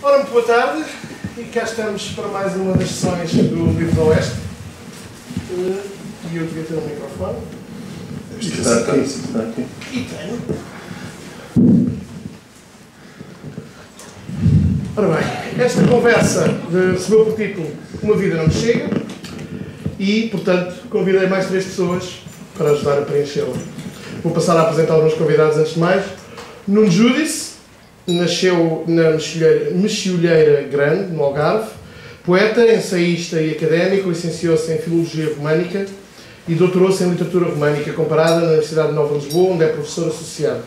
Ora, muito boa tarde, e cá estamos para mais uma das sessões do Livro do Oeste. E eu devia ter um microfone. Está aqui. E tenho. Ora bem, esta conversa recebeu por título Uma Vida Não Me Chega e, portanto, convidei mais 3 pessoas para ajudar a preenchê-la. Vou passar a apresentar os meus convidados antes de mais. Nuno Judice nasceu na Mexilheira Grande, no Algarve. Poeta, ensaísta e académico, licenciou-se em Filologia Românica e doutorou-se em Literatura Românica Comparada na Universidade de Nova Lisboa, onde é professor associado.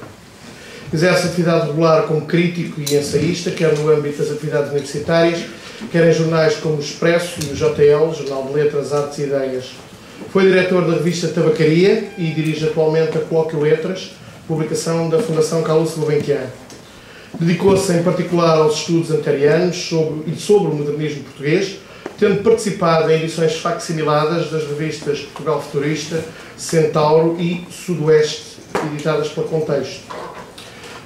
Exerce atividade regular como crítico e ensaísta, quer no âmbito das atividades universitárias, quer em jornais como o Expresso e o JL, Jornal de Letras, Artes e Ideias. Foi diretor da revista Tabacaria e dirige atualmente a Colóquio Letras, publicação da Fundação Carlos Gulbenkian. Dedicou-se em particular aos estudos anterianos sobre o modernismo português, tendo participado em edições facsimiladas das revistas Portugal Futurista, Centauro e Sudoeste, editadas pela Contexto.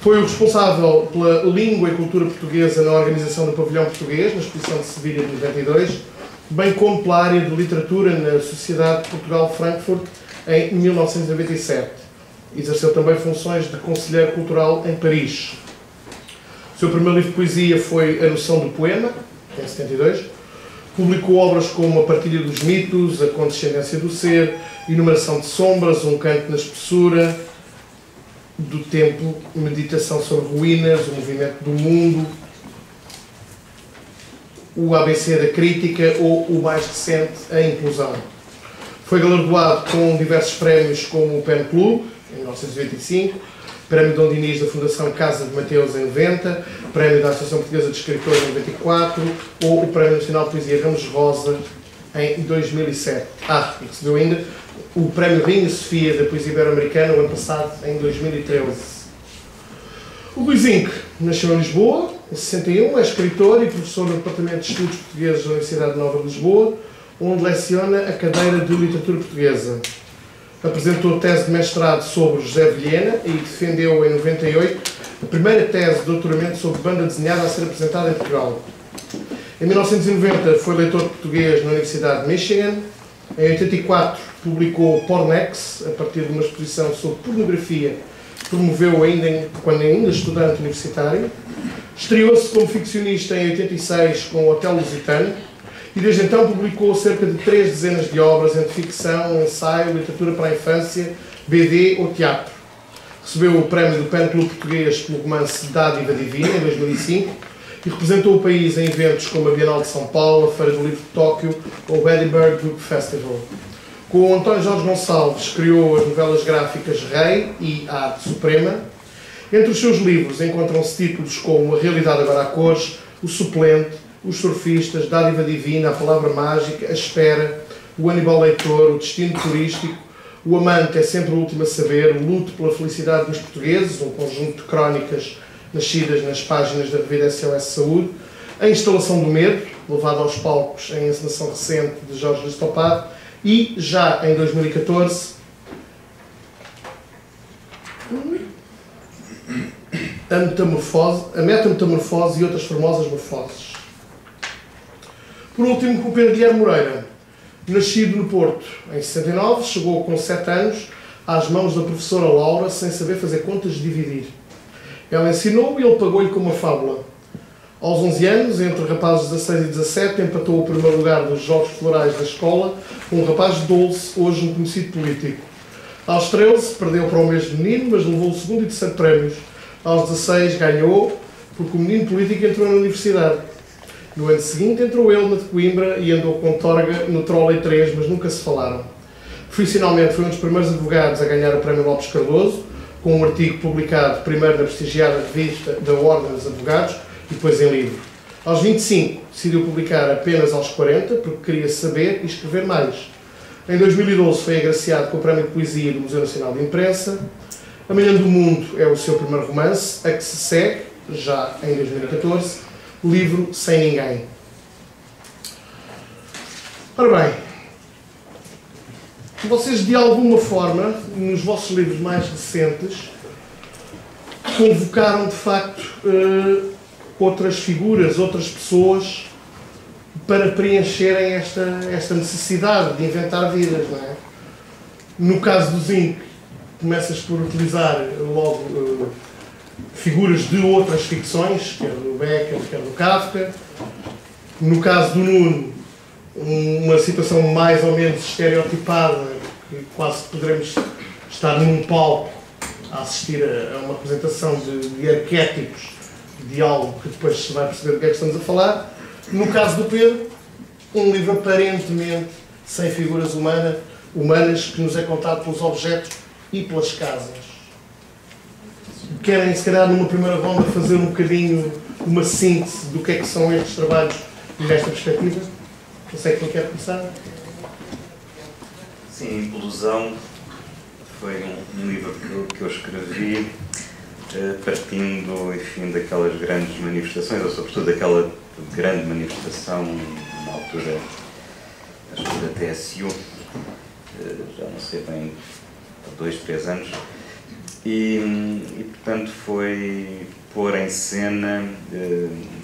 Foi o responsável pela língua e cultura portuguesa na organização do Pavilhão Português, na Exposição de Sevilha de 92, bem como pela área de literatura na Sociedade de Portugal Frankfurt em 1997. Exerceu também funções de conselheiro cultural em Paris. O seu primeiro livro de poesia foi A Noção do Poema, em 72. Publicou obras como A Partilha dos Mitos, A Condescendência do Ser, Enumeração de Sombras, Um Canto na Espessura do Tempo, Meditação sobre Ruínas, O Movimento do Mundo, o ABC da Crítica ou o mais recente, A Implosão. Foi galardoado com diversos prémios como o Pen Club, em 1925, Prémio Dom Dinis da Fundação Casa de Mateus em 90, Prémio da Associação Portuguesa de Escritores em 94 ou o Prémio Nacional de Poesia Ramos Rosa em 2007. E recebeu ainda o Prémio Rainha Sofia da Poesia Ibero-Americana o ano passado, em 2013. O Luizinho nasceu em Lisboa, em 61, é escritor e professor no Departamento de Estudos Portugueses da Universidade de Nova Lisboa, onde leciona a cadeira de Literatura Portuguesa. Apresentou tese de mestrado sobre José Vilhena e defendeu em 98 a primeira tese de doutoramento sobre banda desenhada a ser apresentada em Portugal. Em 1990 foi leitor de português na Universidade de Michigan. Em 84 publicou Pornex, a partir de uma exposição sobre pornografia que promoveu quando ainda estudante universitário. Estreou-se como ficcionista em 86 com o Hotel Lusitano e desde então publicou cerca de 3 dezenas de obras entre ficção, ensaio, literatura para a infância, BD ou teatro. Recebeu o prémio do Pen Club Português pelo romance Dádiva Divina, em 2005, e representou o país em eventos como a Bienal de São Paulo, a Feira do Livro de Tóquio ou o Edinburgh Book Festival. Com o António Jorge Gonçalves criou as novelas gráficas Rei e A Arte Suprema. Entre os seus livros encontram-se títulos como A Realidade Agora a Cores, O Suplente, Os Surfistas, Dádiva Divina, A Palavra Mágica, A Espera, O Aníbal Leitor, O Destino Turístico, O Amante é Sempre o Último a Saber, O Luto pela Felicidade dos Portugueses, um conjunto de crónicas nascidas nas páginas da revista SOS Saúde, A Instalação do Medo, levado aos palcos em encenação recente de Jorge Listopado, e já em 2014 a Metametamorfose e Outras Formosas Morfoses. Por último, o Pedro Guilherme Moreira, nascido no Porto em 69, chegou com 7 anos às mãos da professora Laura sem saber fazer contas de dividir. Ela ensinou e ele pagou-lhe com uma fábula. Aos 11 anos, entre rapazes de 16 e 17, empatou o primeiro lugar dos Jogos Florais da escola com um rapaz de Dulce, hoje um conhecido político. Aos 13, perdeu para o mesmo menino, mas levou o segundo e terceiro prémios. Aos 16, ganhou, porque o menino político entrou na universidade. No ano seguinte, entrou ele na de Coimbra e andou com Torga no Trolley 3, mas nunca se falaram. Profissionalmente, foi um dos primeiros advogados a ganhar o Prémio Lopes Cardoso, com um artigo publicado primeiro na prestigiada revista da Ordem dos Advogados e depois em livro. Aos 25, decidiu publicar apenas aos 40, porque queria saber e escrever mais. Em 2012 foi agraciado com o Prémio de Poesia do Museu Nacional de Imprensa. Amanhã do Mundo é o seu primeiro romance, a que se segue, já em 2014, Livro Sem Ninguém. Ora bem, vocês de alguma forma, nos vossos livros mais recentes, convocaram de facto outras figuras, outras pessoas para preencherem esta necessidade de inventar vidas, não é? No caso do Zinc, começas por utilizar logo figuras de outras ficções, quer do Becker, quer do Kafka. No caso do Nuno, uma situação mais ou menos estereotipada, que quase poderemos estar num palco a assistir a uma apresentação de arquétipos de algo que depois se vai perceber do que é que estamos a falar. No caso do Pedro, um livro aparentemente sem figuras humanas que nos é contado pelos objetos e pelas casas. Querem, se calhar, numa primeira ronda, fazer um bocadinho uma síntese do que é que são estes trabalhos nesta perspectiva? Não sei quem quer começar. Sim, Implosão foi um livro que eu escrevi partindo, enfim, daquelas grandes manifestações, ou sobretudo daquela grande manifestação na altura, acho que da TSU, já não sei bem, há 2, 3 anos, e portanto foi pôr em cena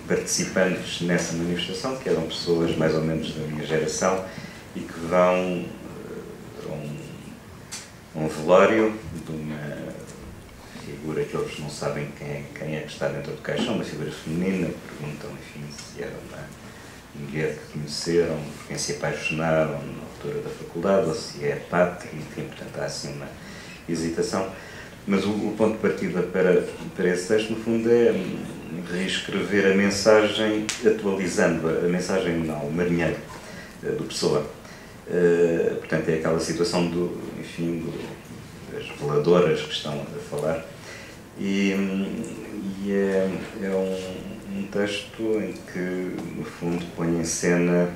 participantes nessa manifestação, que eram pessoas mais ou menos da minha geração e que vão a um velório de uma figura que eles não sabem quem é que está dentro do caixão, uma figura feminina, perguntam, enfim, se era uma mulher que conheceram, por quem se apaixonaram na altura da faculdade, ou se é pátria, enfim, portanto há assim uma hesitação. Mas o ponto de partida para esse texto, no fundo, é reescrever a mensagem, atualizando a mensagem ao marinheiro, do Pessoa. Portanto, é aquela situação das veladoras que estão a falar. E é um texto em que, no fundo, põe em cena,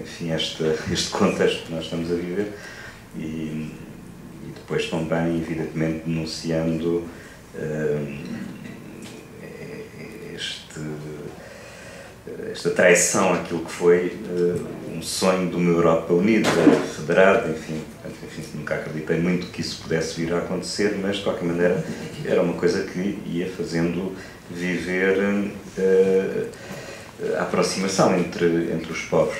enfim, este contexto que nós estamos a viver e depois também, evidentemente, denunciando esta traição àquilo que foi um sonho de uma Europa unida, federada, enfim, nunca acreditei muito que isso pudesse vir a acontecer, mas de qualquer maneira era uma coisa que ia fazendo viver a aproximação entre os povos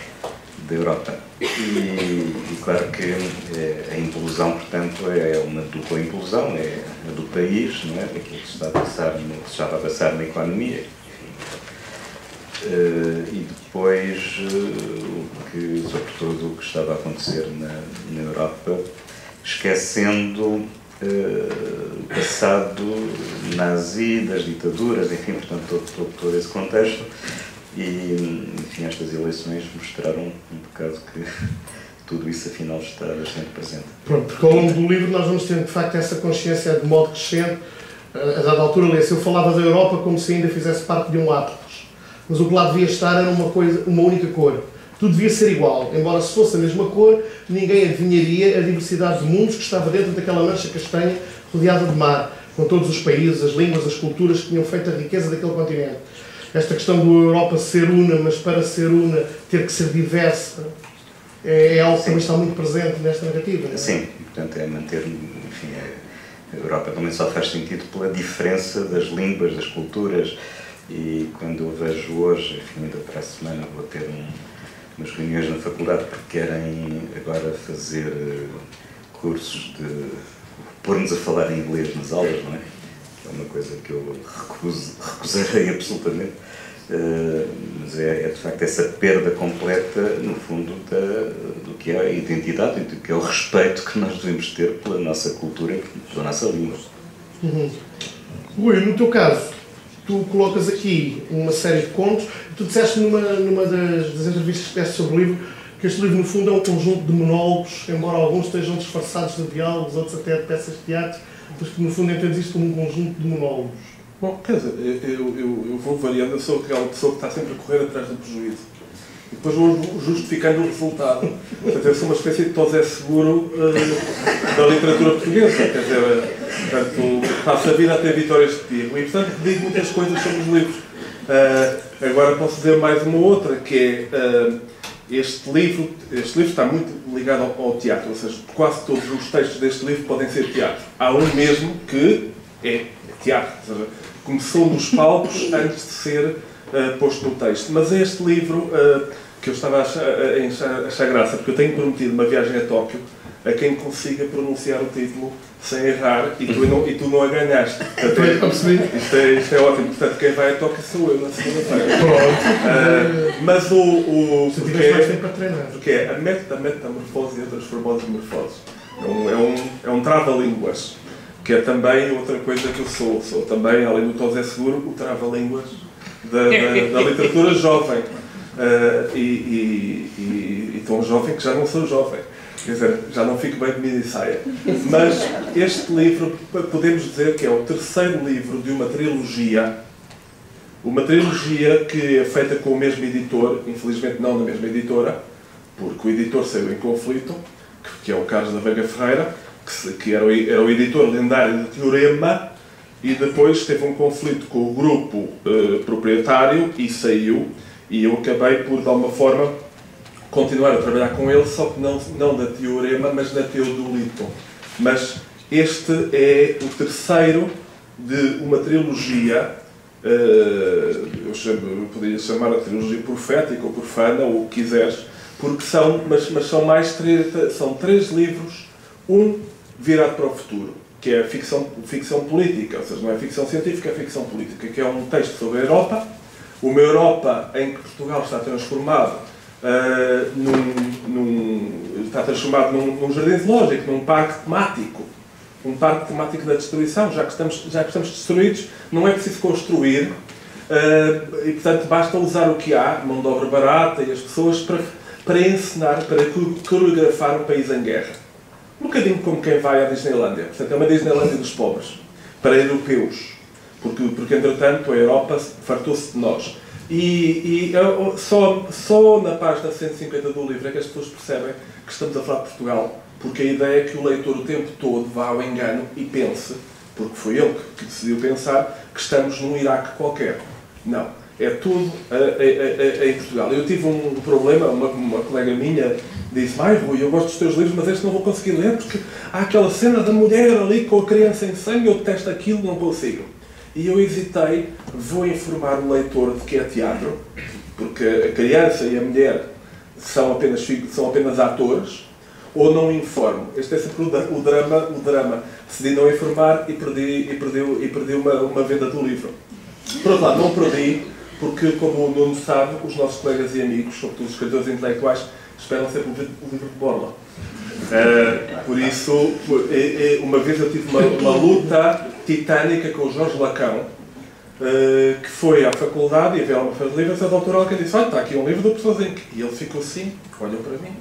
da Europa. E claro que a implosão, portanto, é uma dupla implosão, é a do país, não é? Daquilo que se estava a passar na economia, e depois sobretudo o que estava a acontecer na Europa, esquecendo o passado nazi, das ditaduras, enfim, portanto, todo esse contexto. E, enfim, estas eleições mostraram um bocado que tudo isso, afinal, está bastante presente. Pronto, porque ao longo do livro nós vamos tendo, de facto, essa consciência de modo crescente. A dada altura, lê-se, eu falava da Europa como se ainda fizesse parte de um ápice, mas o que lá devia estar era uma única cor. Tudo devia ser igual. Embora se fosse a mesma cor, ninguém adivinharia a diversidade de mundos que estava dentro daquela mancha castanha rodeada de mar, com todos os países, as línguas, as culturas que tinham feito a riqueza daquele continente. Esta questão da Europa ser una, mas para ser una ter que ser diversa, é algo que também está muito presente nesta narrativa, não é? Sim, portanto é manter, enfim, a Europa também só faz sentido pela diferença das línguas, das culturas, e quando eu vejo hoje, enfim, ainda para a semana vou ter umas reuniões na faculdade porque querem agora fazer cursos de pôr-nos a falar em inglês nas aulas, não é? É uma coisa que eu recusarei absolutamente, mas é de facto essa perda completa, no fundo, do que é a identidade e do que é o respeito que nós devemos ter pela nossa cultura e pela nossa língua. Rui, no teu caso, tu colocas aqui uma série de contos. Tu disseste numa das entrevistas que deste sobre o livro que este livro, no fundo, é um conjunto de monólogos, embora alguns estejam disfarçados de diálogos, outros até de peças de teatro, mas que, no fundo, entendes isto como um conjunto de monólogos. Bom, quer dizer, eu vou variando, eu sou aquela pessoa que está sempre a correr atrás do prejuízo. E depois vou justificando o resultado. Portanto, eu sou uma espécie de Tosé Seguro da literatura portuguesa. Quer dizer, portanto, passo a vida a ter vitórias de tiro. E, portanto, digo muitas coisas sobre os livros. Agora posso dizer mais uma outra, que é... Este livro está muito ligado ao teatro, ou seja, quase todos os textos deste livro podem ser teatro. Há um mesmo que é teatro, ou seja, começou nos palcos antes de ser posto no texto. Mas é este livro que eu estava a achar graça, porque eu tenho prometido uma viagem a Tóquio a quem consiga pronunciar o título sem errar e tu não a ganhaste. Isto é ótimo. Portanto, quem vai a Tóquio sou eu na segunda-feira. Pronto. Mas Se tiveres mais tempo para treinar. Porque é a metamorfose e a transformose. É um trava-línguas, que é também outra coisa que eu sou. Sou também, além do Tosé Seguro, o trava-línguas da literatura jovem. E tão jovem que já não sou jovem. Quer dizer, já não fico bem de mini saia. Mas este livro, podemos dizer que é o terceiro livro de uma trilogia que é feita com o mesmo editor, infelizmente não na mesma editora, porque o editor saiu em conflito, que é o Carlos da Veiga Ferreira, que era o editor lendário de Teorema, e depois teve um conflito com o grupo proprietário e saiu, e eu acabei por, de alguma forma, continuar a trabalhar com ele, só que não na Teorema, mas na Teodolito. Mas este é o terceiro de uma trilogia, eu poderia chamar a trilogia profética ou profana, ou o que quiseres, porque mas são três livros, um virado para o futuro, que é a ficção política, ou seja, não é ficção científica, é ficção política, que é um texto sobre a Europa, uma Europa em que Portugal está transformado num jardim zoológico, num parque temático da destruição. Já que estamos destruídos, não é preciso construir, e portanto basta usar o que há, mão de obra barata e as pessoas para encenar, para coreografar um país em guerra. Um bocadinho como quem vai à Disneylândia. Portanto, é uma Disneylândia dos pobres, para europeus, porque entretanto a Europa fartou-se de nós. E só na página 150 do livro é que as pessoas percebem que estamos a falar de Portugal, porque a ideia é que o leitor o tempo todo vá ao engano e pense, porque foi ele que decidiu pensar, que estamos num Iraque qualquer. Não. É tudo em Portugal. Eu tive um problema, uma colega minha disse: "Ai, Rui, eu gosto dos teus livros, mas este não vou conseguir ler porque há aquela cena da mulher ali com a criança em sangue, eu detesto aquilo, não consigo." E eu hesitei, vou informar o leitor de que é teatro, porque a criança e a mulher são apenas atores, ou não informo. Este é sempre o drama. Decidi não informar e perdi uma venda do livro. Por outro lado, não perdi, porque, como o Nuno sabe, os nossos colegas e amigos, sobretudo os escritores intelectuais, esperam sempre o livro de borla. Por isso, uma vez eu tive uma luta titânica com o Jorge Lacão, que foi à faculdade e havia uma feira de livros, e a doutora Alca disse: "Olha, está aqui um livro do professor Zinc." E ele ficou assim, olhou para mim.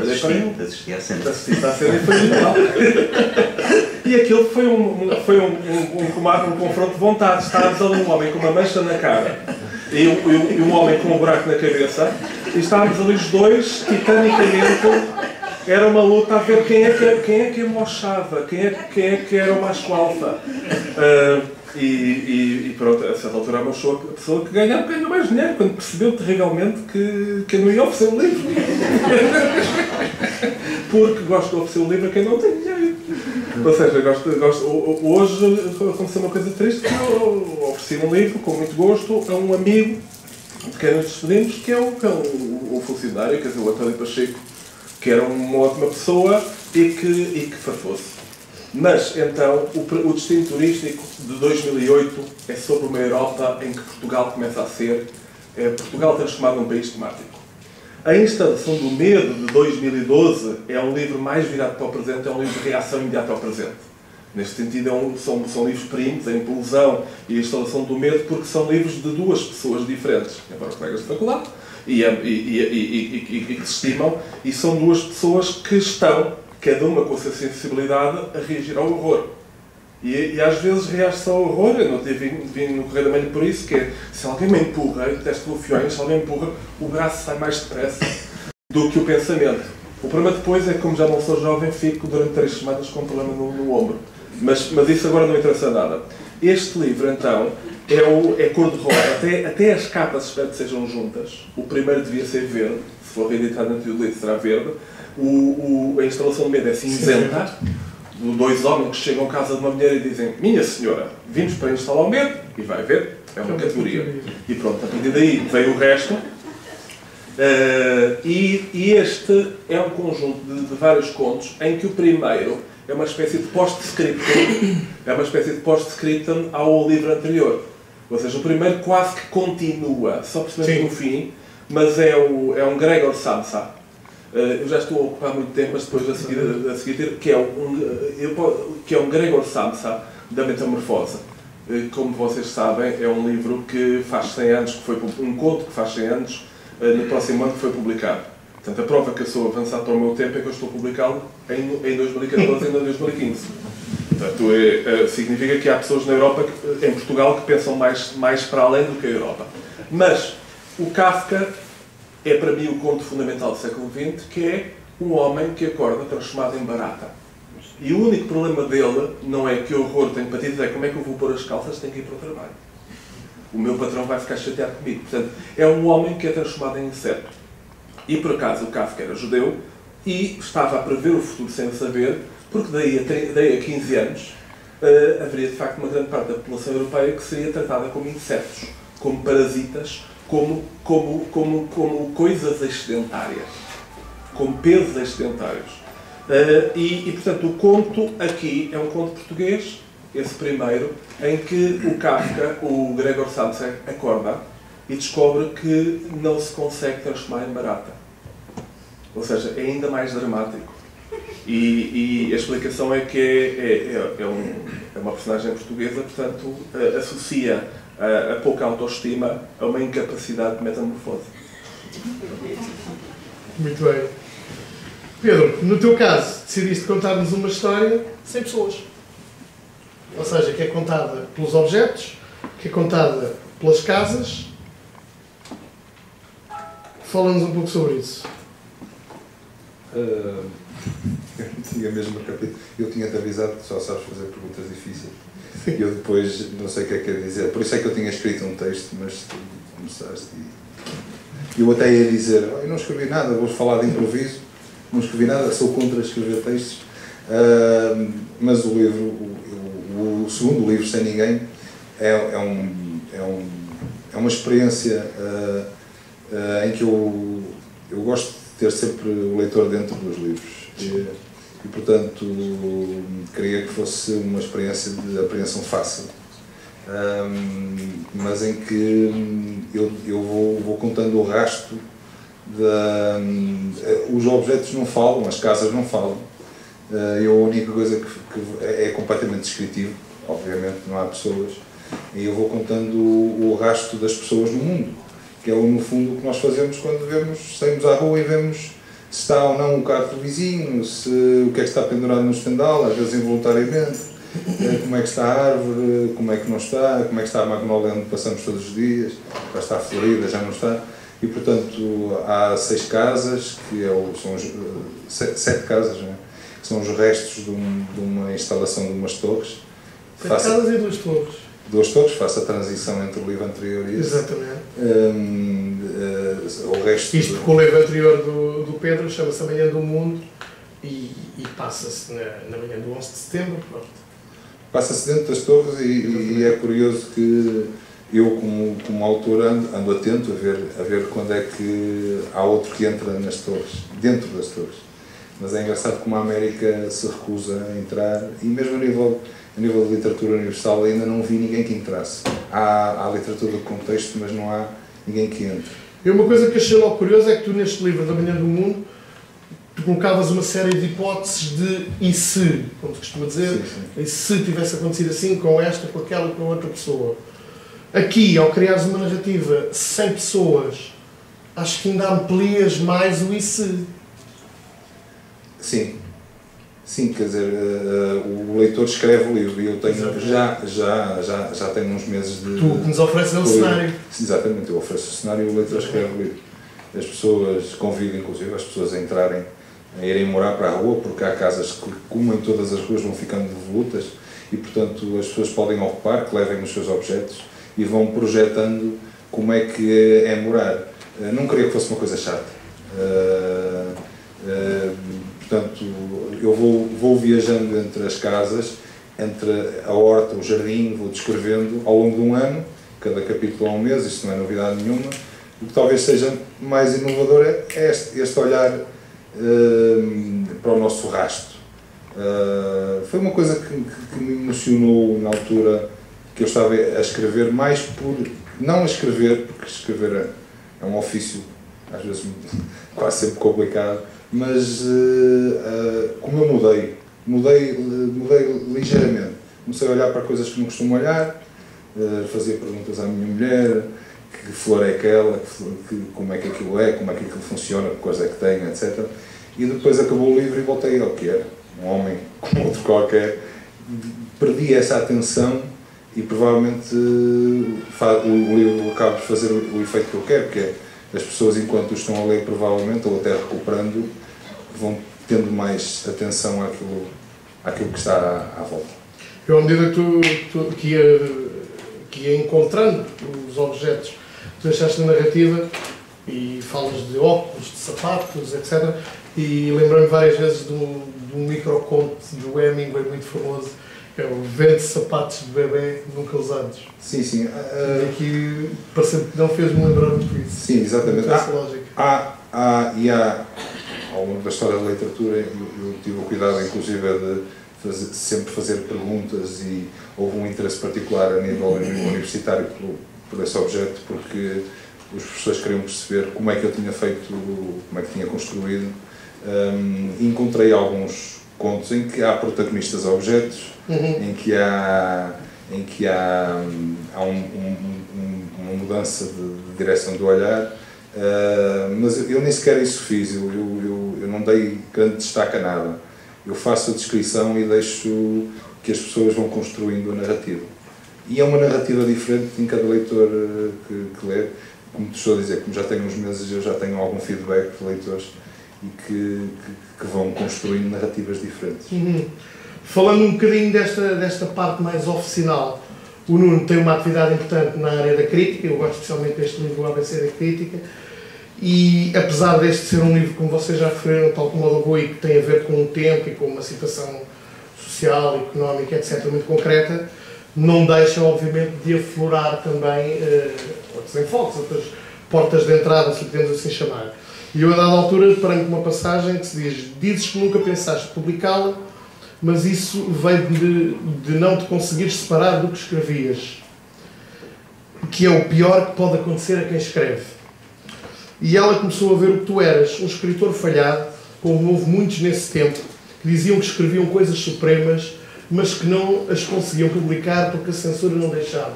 Assisti à cena. Assisti à cena e foi genial. E aquilo foi um confronto de vontade. Estávamos ali um homem com uma mancha na cara e um homem com um buraco na cabeça, e estávamos ali os dois, titanicamente. Era uma luta a ver quem é que mochava, quem é que era o macho alfa. E pronto, a certa altura achou a pessoa que ganhou mais dinheiro, quando percebeu terrivelmente que eu não ia oferecer um livro. Porque gosto de oferecer um livro a quem não tem dinheiro. Ou seja, hoje aconteceu uma coisa triste, que eu ofereci um livro com muito gosto a um amigo de quem nos despedimos, que é o funcionário, quer dizer, o António Pacheco, que era uma ótima pessoa e que fartou-se. Mas, então, o destino turístico de 2008 é sobre uma Europa em que Portugal começa a ser Portugal transformado num país temático. A Instalação do Medo, de 2012, é um livro mais virado para o presente, é um livro de reação imediata ao presente. Neste sentido, são livros primos, a Implosão e a Instalação do Medo, porque são livros de duas pessoas diferentes, embora colegas de faculdade, e que se estimam, e são duas pessoas que estão, cada uma com a sua sensibilidade, a reagir ao horror. E às vezes reage-se ao horror. Eu não vim no Correio da Manhã por isso, que é: se alguém me empurra, eu detesto bufiões, se alguém me empurra, o braço sai mais depressa do que o pensamento. O problema depois é que, como já não sou jovem, fico durante 3 semanas com um problema no ombro. Mas isso agora não interessa nada. Este livro, então, é cor-de-rosa. Até as capas espero que sejam juntas. O primeiro devia ser verde, se for reeditado na Teodolito será verde. A Instalação do Medo é cinzenta. 2 homens que chegam à casa de uma mulher e dizem: "Minha senhora, vimos para instalar o medo", e vai ver, É uma categoria. E pronto, a partir daí vem o resto. E este é um conjunto de vários contos em que o primeiro é uma espécie de post-scriptum ao livro anterior. Ou seja, o primeiro quase que continua, só percebemos no fim, mas é um Gregor Samsa. Eu já estou a ocupar muito tempo, mas depois a seguir que é um Gregor Samsa da Metamorfose. Como vocês sabem, é um livro que faz 100 anos, que foi um conto que faz 100 anos, no próximo ano que foi publicado. Portanto, a prova que eu sou avançado para o meu tempo é que eu estou a publicá-lo em 2014 e não em 2015. Portanto, significa que há pessoas na Europa, em Portugal, que pensam mais para além do que a Europa. Mas o Kafka é para mim o conto fundamental do século XX, que é um homem que acorda transformado em barata. E o único problema dele não é que horror, tenho patitas, é como é que eu vou pôr as calças, tenho que ir para o trabalho. O meu patrão vai ficar chateado comigo. Portanto, é um homem que é transformado em inseto. E por acaso o Kafka era judeu e estava a prever o futuro sem o saber, porque daí a 15 anos haveria de facto uma grande parte da população europeia que seria tratada como insetos, como parasitas, como coisas excedentárias, como pesos excedentários. E, portanto, o conto aqui é um conto português, esse primeiro, em que o Kafka, o Gregor Samsa, acorda e descobre que não se consegue transformar em barata. Ou seja, é ainda mais dramático. E a explicação é que é uma personagem portuguesa, portanto, associa a pouca autoestima a uma incapacidade de metamorfose. Muito bem. Pedro, no teu caso, decidiste contar-nos uma história sem pessoas. Ou seja, que é contada pelos objetos, que é contada pelas casas. Fala-nos um pouco sobre isso. Eu não tinha mesmo capítulo. Eu tinha-te avisado que só sabes fazer perguntas difíceis. E eu depois não sei o que é que ia dizer. Por isso é que eu tinha escrito um texto, mas tu começaste e eu até ia dizer, eu não escrevi nada, vou falar de improviso, não escrevi nada, sou contra escrever textos. Mas o livro, o segundo livro, Sem Ninguém, é uma experiência em que eu gosto de ter sempre o leitor dentro dos livros. E portanto, queria que fosse uma experiência de apreensão fácil, mas em que eu vou contando o rasto. Os objetos não falam, as casas não falam. A única coisa que é completamente descritivo, obviamente não há pessoas, e eu vou contando o rasto das pessoas no mundo, que é no fundo o que nós fazemos quando saímos à rua e vemos se está ou não o carro do vizinho, o que é que está pendurado no estendal, às vezes involuntariamente, como é que está a árvore, como é que não está, como é que está a magnólia onde passamos todos os dias, já está florida, já não está. E portanto há 6 casas, são 7 casas, não é? Que são os restos de uma instalação de umas torres. 7 casas e 2 torres. 2 torres, faço a transição entre o livro anterior e esse. Exatamente. O resto isto porque o livro anterior do Pedro chama-se A Manhã do Mundo e passa-se na manhã do 11 de setembro. Passa-se dentro das torres e é curioso que eu, como autor, ando atento a ver quando é que há outro que entra nas torres, dentro das torres. Mas é engraçado como a América se recusa a entrar, e mesmo a nível de literatura universal ainda não vi ninguém que entrasse. Há literatura de contexto, mas não há ninguém que entre. E uma coisa que achei logo curiosa é que tu, neste livro da Manhã do Mundo, tu colocavas uma série de hipóteses de e se, como se costuma dizer, sim. E se tivesse acontecido assim, com esta, com aquela, com outra pessoa. Aqui, ao criares uma narrativa sem pessoas, acho que ainda amplias mais o e se. Sim, quer dizer, o leitor escreve o livro e eu tenho, já tenho uns meses de... Tu que nos ofereces o cenário. Exatamente, eu ofereço o cenário e o leitor escreve o livro. As pessoas convidam, inclusive, as pessoas a entrarem, a irem morar para a rua, porque há casas que, como em todas as ruas, vão ficando devolutas e, portanto, as pessoas podem ocupar, que levem os seus objetos e vão projetando como é que é morar. Não queria que fosse uma coisa chata. Portanto, eu vou viajando entre as casas, entre a horta, o jardim, vou descrevendo ao longo de um ano, cada capítulo a um mês, isto não é novidade nenhuma. O que talvez seja mais inovador é este olhar para o nosso rasto. Foi uma coisa que me emocionou na altura que eu estava a escrever, mais por não a escrever, porque escrever é um ofício às vezes quase sempre complicado, mas como eu mudei ligeiramente. Comecei a olhar para coisas que não costumo olhar, fazia perguntas à minha mulher, que flor é aquela, como é que aquilo é, como é que aquilo funciona, que cores é que tem, etc. E depois acabou o livro e voltei ao que era, um homem como outro qualquer. Perdi essa atenção e provavelmente o livro acaba por fazer o efeito que eu quero, que é as pessoas, enquanto o estão a ler, provavelmente, ou até recuperando, vão tendo mais atenção àquilo que está à volta. Eu, à medida que ia encontrando os objetos, tu deixaste na narrativa e falas de óculos, de sapatos, etc. E lembrei-me várias vezes de um microconto do Hemingway muito famoso, que é o Vende Sapatos de Bebê Nunca Usados. Sim, sim. E aqui parece que não fez-me lembrar muito isso. Sim, exatamente. Essa lógica. Há, ao longo da história da literatura, eu tive o cuidado, inclusive, de sempre fazer perguntas, e houve um interesse particular a nível universitário por esse objeto, porque os professores queriam perceber como é que eu tinha feito, como é que tinha construído. Encontrei alguns contos em que há protagonistas a objetos, em que há uma mudança de direção do olhar, mas eu nem sequer isso fiz, eu não dei grande destaque a nada. Eu faço a descrição e deixo que as pessoas vão construindo a narrativa. E é uma narrativa diferente em cada leitor que lê. Como te estou a dizer, como já tenho uns meses, eu já tenho algum feedback de leitores e que vão construindo narrativas diferentes. Falando um bocadinho desta parte mais oficinal, o Nuno tem uma atividade importante na área da crítica, eu gosto especialmente deste livro, o ABC da Crítica, e apesar deste ser um livro, como vocês já referiram, tal como o do Rui, que tem a ver com o tempo e com uma situação social, económica, etc., muito concreta, não deixa, obviamente, de aflorar também outros enfoques, outras portas de entrada, se podemos assim chamar. E eu, a dada altura, deparei-me com uma passagem que se diz: dizes que nunca pensaste publicá-la, mas isso veio de não te conseguires separar do que escrevias, que é o pior que pode acontecer a quem escreve. E ela começou a ver o que tu eras, um escritor falhado, como houve muitos nesse tempo, que diziam que escreviam coisas supremas, mas que não as conseguiam publicar porque a censura não deixava.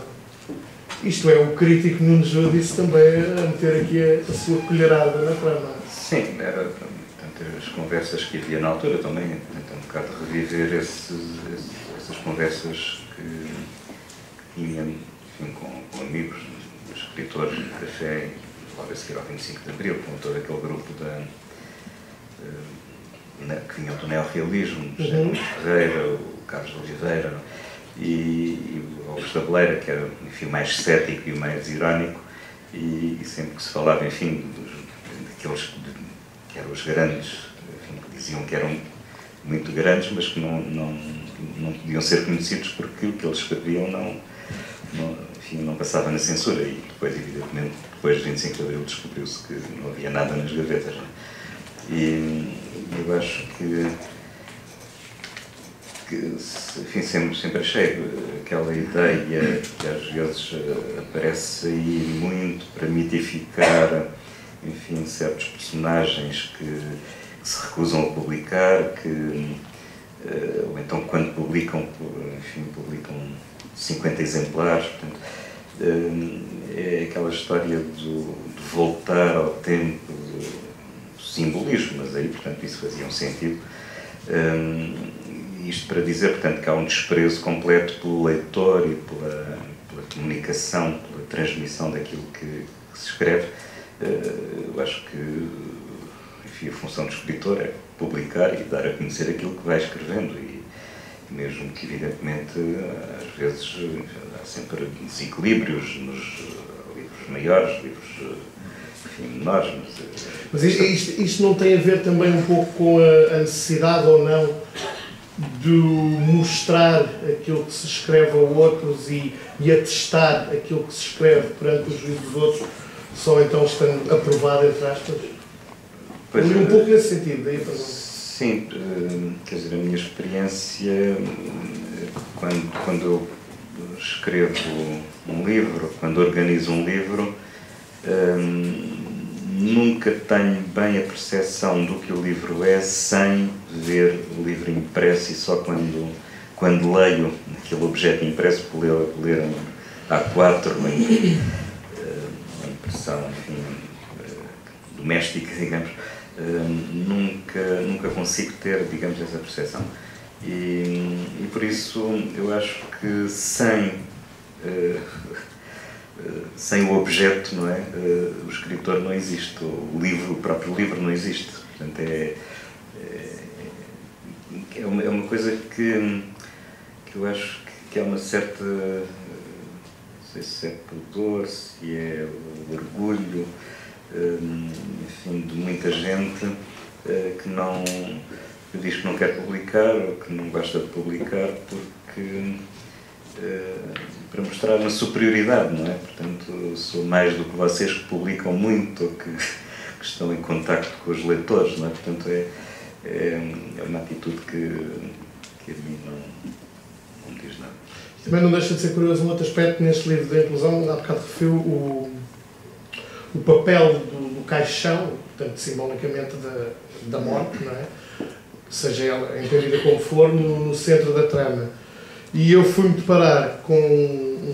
Isto é, o crítico Nuno Jô disse também a meter aqui a sua colherada na trama. Sim, era, portanto, as conversas que havia na altura também, tentar um bocado reviver essas conversas que tinha, enfim, com amigos, escritores de café, logo a seguir ao 25 de Abril, com todo aquele grupo que vinham do neorrealismo, José Gomes Ferreira, o Carlos de Oliveira e o Augusto Abeleira, que era, enfim, mais cético e mais irónico, e sempre que se falava, enfim, daqueles que eram os grandes, enfim, que diziam que eram muito grandes, mas que não podiam ser conhecidos porque aquilo que eles escreviam não passava na censura. E depois, evidentemente, depois de 25 de Abril descobriu-se que não havia nada nas gavetas. Não é? E eu acho que enfim, sempre achei aquela ideia que às vezes aparece aí muito para mitificar, enfim, certos personagens que se recusam a publicar, ou então quando publicam, enfim, publicam 50 exemplares. Portanto, é aquela história de voltar ao tempo do simbolismo, mas aí, portanto, isso fazia um sentido. Isto para dizer, portanto, que há um desprezo completo pelo leitor e pela comunicação, pela transmissão daquilo que se escreve. Eu acho que, enfim, a função do escritor é publicar e dar a conhecer aquilo que vai escrevendo, e mesmo que, evidentemente, às vezes há sempre desequilíbrios nos livros maiores, livros, enfim, menores. Mas isto não tem a ver também um pouco com a necessidade ou não de mostrar aquilo que se escreve a outros e atestar aquilo que se escreve perante os juízes dos outros, só então estando aprovado, entre aspas? Pois, um pouco nesse sentido, daí a pergunta. Sim, quer dizer, a minha experiência, quando eu escrevo um livro, quando organizo um livro, nunca tenho bem a percepção do que o livro é sem ver o livro impresso, e só quando leio aquele objeto impresso, por ler um A4, uma impressão, enfim, doméstica, digamos, nunca consigo ter, digamos, essa percepção. E por isso eu acho que sem o objeto, não é? O escritor não existe, o próprio livro não existe. Portanto, é uma coisa que eu acho que é uma certa, não sei se é pudor, se é orgulho, enfim, de muita gente que diz que não quer publicar ou que não gosta de publicar porque para mostrar uma superioridade, não é? Portanto, sou mais do que vocês que publicam muito ou que estão em contacto com os leitores, não é? Portanto, é uma atitude que a mim não me diz nada. Também não deixa de ser curioso um outro aspecto neste livro da inclusão. Há bocado referiu o papel do caixão, portanto, simbolicamente da morte, não é? Seja ela entendida como for, no centro da trama. E eu fui-me deparar com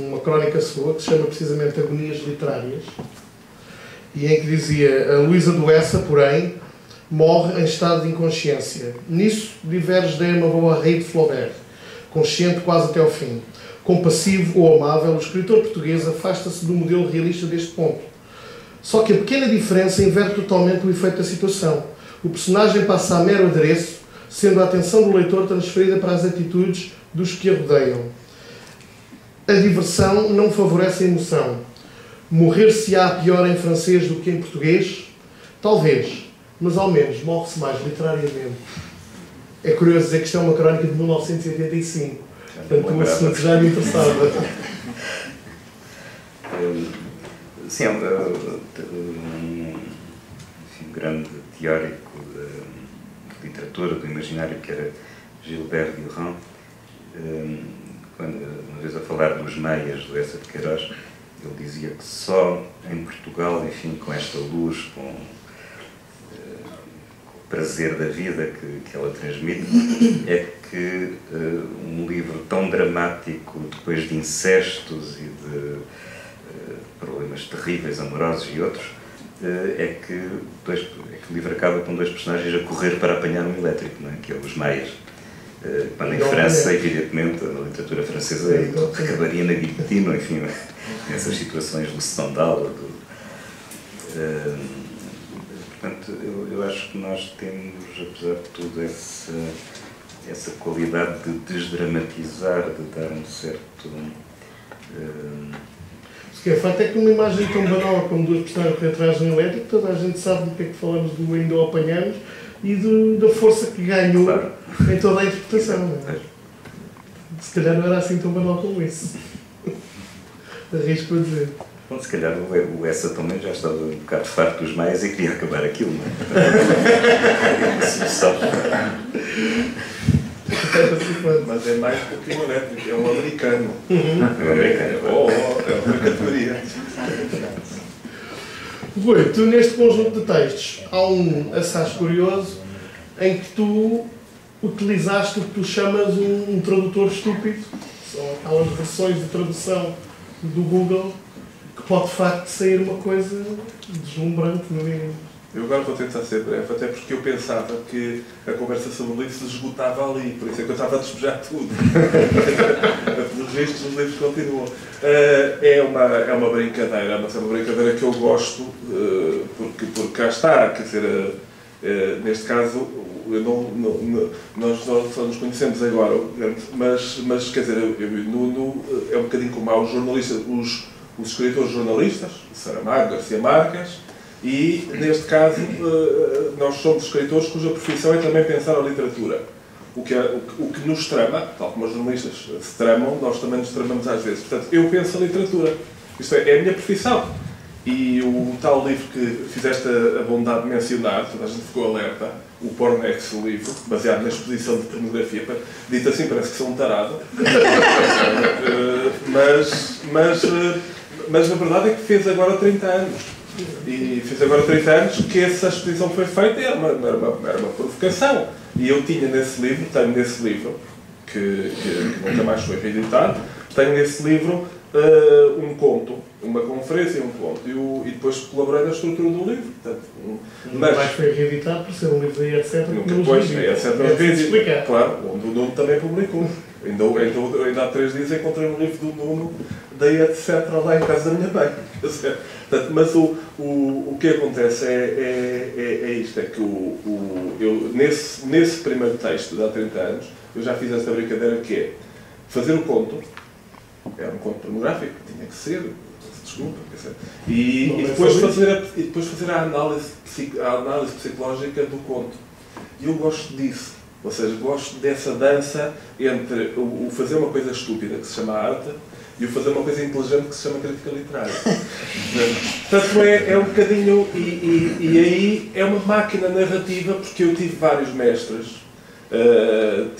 uma crónica sua que se chama precisamente Agonias Literárias, e em que dizia: a Luísa Duessa, porém, morre em estado de inconsciência. Nisso diverge da Emma Bovary de Flaubert, consciente quase até ao fim. Compassivo ou amável, o escritor português afasta-se do modelo realista deste ponto. Só que a pequena diferença inverte totalmente o efeito da situação. O personagem passa a mero adereço, sendo a atenção do leitor transferida para as atitudes dos que a rodeiam. A diversão não favorece a emoção. Morrer-se-á pior em francês do que em português? Talvez, mas ao menos morre-se mais literariamente. É curioso dizer que isto é uma crónica de 1985. Portanto, uma assunto já me interessava. Sim, um grande teórico de literatura, do imaginário, que era Gilbert Durand, uma vez a falar dos meias do Eça de Queiroz, ele dizia que só em Portugal, enfim, com esta luz, com o prazer da vida que ela transmite, é que um livro tão dramático, depois de incestos e de problemas terríveis, amorosos e outros, é que o livro acaba com dois personagens a correr para apanhar um elétrico, não é? Que é os meias. Quando em França, evidentemente, a literatura francesa acabaria na guilhotina, enfim, nessas situações do Stendhal. Portanto, eu acho que nós temos, apesar de tudo, essa qualidade de desdramatizar, de dar um certo... O que é fato é que uma imagem tão banal como duas personagens que atrás de um elétrico, toda a gente sabe do que é que falamos do ainda o apanhamos e da força que ganhou, claro, em toda a interpretação. Não é? Se calhar não era assim tão banal como isso. Arrisco a dizer. Bom, se calhar o Essa também já estava um bocado farto dos meias e queria acabar aquilo, não é? Mas é mais do que um elétrico, é um americano. É um americano. É uma categoria. Rui, tu neste conjunto de textos há um assaz curioso em que tu utilizaste o que tu chamas um tradutor estúpido. São aquelas versões de tradução do Google que pode de facto sair uma coisa deslumbrante, no mínimo. Eu agora vou tentar ser breve, até porque eu pensava que a conversa sobre o livro se esgotava ali, por isso é que eu estava a despejar tudo. Pelos vistos, os livros continuam. É uma brincadeira, mas é uma brincadeira que eu gosto, porque cá está, quer dizer, neste caso, nós só nos conhecemos agora, mas quer dizer, é um bocadinho como há os jornalistas, os escritores jornalistas, Saramago, Garcia Marques, e, neste caso, nós somos escritores cuja profissão é também pensar a literatura. o que nos trama, tal como os jornalistas se tramam, nós também nos tramamos às vezes. Portanto, eu penso a literatura. Isto é a minha profissão. E o tal livro que fizeste a bondade de mencionar, toda a gente ficou alerta, o Pornex, o livro, baseado na exposição de pornografia, dito assim parece que sou um tarado, mas a verdade é que fez agora 30 anos. E fez agora 30 anos que essa exposição foi feita e era uma provocação. E eu tinha nesse livro, tenho nesse livro, que nunca mais foi reeditado, tenho nesse livro um conto, uma conferência e um conto. E depois colaborei na estrutura do livro. Portanto, mas foi reeditado por ser um livro da ETC. Depois, a ETC claro, onde o Nuno também publicou. Ainda há 3 dias encontrei um livro do Nuno da ETC lá em casa da minha mãe. Portanto, mas o que acontece é isto, é que eu nesse primeiro texto de há 30 anos, eu já fiz esta brincadeira que é fazer o conto, era um conto pornográfico, tinha que ser, desculpa, e depois fazer a análise psicológica do conto. E eu gosto disso, ou seja, gosto dessa dança entre o fazer uma coisa estúpida, que se chama arte, e o fazer uma coisa inteligente que se chama crítica literária. Portanto, é um bocadinho... E aí é uma máquina narrativa, porque eu tive vários mestres. Eu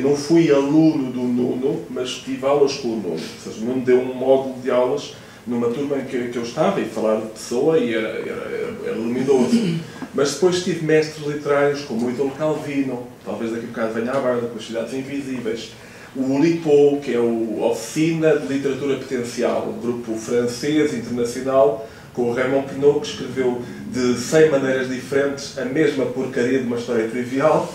não fui aluno do Nuno, mas tive aulas com o Nuno. Ou seja, o Nuno deu um módulo de aulas numa turma em que eu estava, e falar de pessoa, e era luminoso. Mas depois tive mestres literários, como o Italo Calvino, talvez daqui a bocado venha à barda, com as Cidades Invisíveis. O LIPO, que é a Oficina de Literatura Potencial, um grupo francês, internacional, com o Raymond Queneau, que escreveu de 100 maneiras diferentes a mesma porcaria de uma história trivial.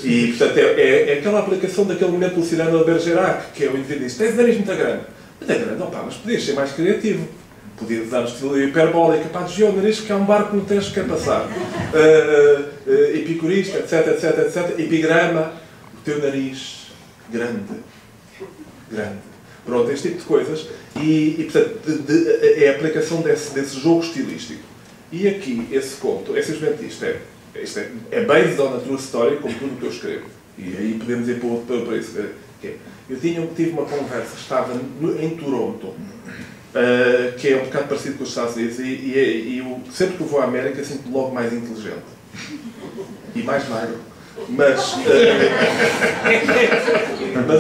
E, portanto, é aquela aplicação daquele momento do Cyrano de Bergerac, que é o indivíduo que diz: tens o nariz muito grande. Muito grande, não pá, mas podias ser mais criativo. Podias usar o estilo hiperbólico, pá, desviou o nariz que há um barco no Tejo que quer passar. Epicurista, etc, etc, etc. Epigrama, o teu nariz grande. Pronto, este tipo de coisas. E portanto, é a aplicação desse jogo estilístico. E aqui, esse conto, é simplesmente isto. É based on a true story, como tudo o que eu escrevo. E aí podemos ir para isso. Eu tive uma conversa, estava em Toronto, que é um bocado parecido com os Estados Unidos, e eu, sempre que eu vou à América, sinto-me logo mais inteligente. E mais magro. Mas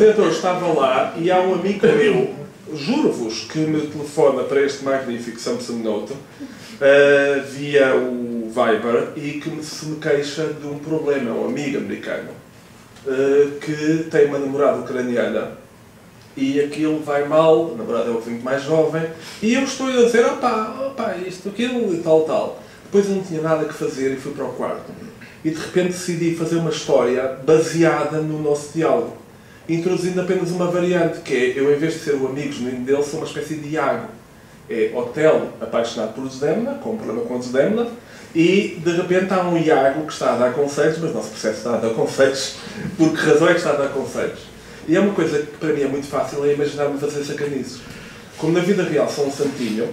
então eu estava lá e há um amigo meu, juro-vos, que me telefona para este magnífico Samsung Note via o Viber e que se me queixa de um problema. É um amigo americano que tem uma namorada ucraniana e aquilo vai mal, a namorada é um pouquinho mais jovem, e eu estou a dizer, opá, isto, aquilo e tal. Depois eu não tinha nada que fazer e fui para o quarto. E de repente decidi fazer uma história baseada no nosso diálogo, introduzindo apenas uma variante, que é, eu em vez de ser o amigo genuíno dele, sou uma espécie de Iago. É Otelo apaixonado por Desdémona, com um problema com Desdémona, e de repente há um Iago que está a dar conselhos, mas não se percebe se está a dar conselhos, por que razão é que está a dar conselhos. E é uma coisa que para mim é muito fácil, é imaginar-me fazer sacanizes. Como na vida real sou um santinho,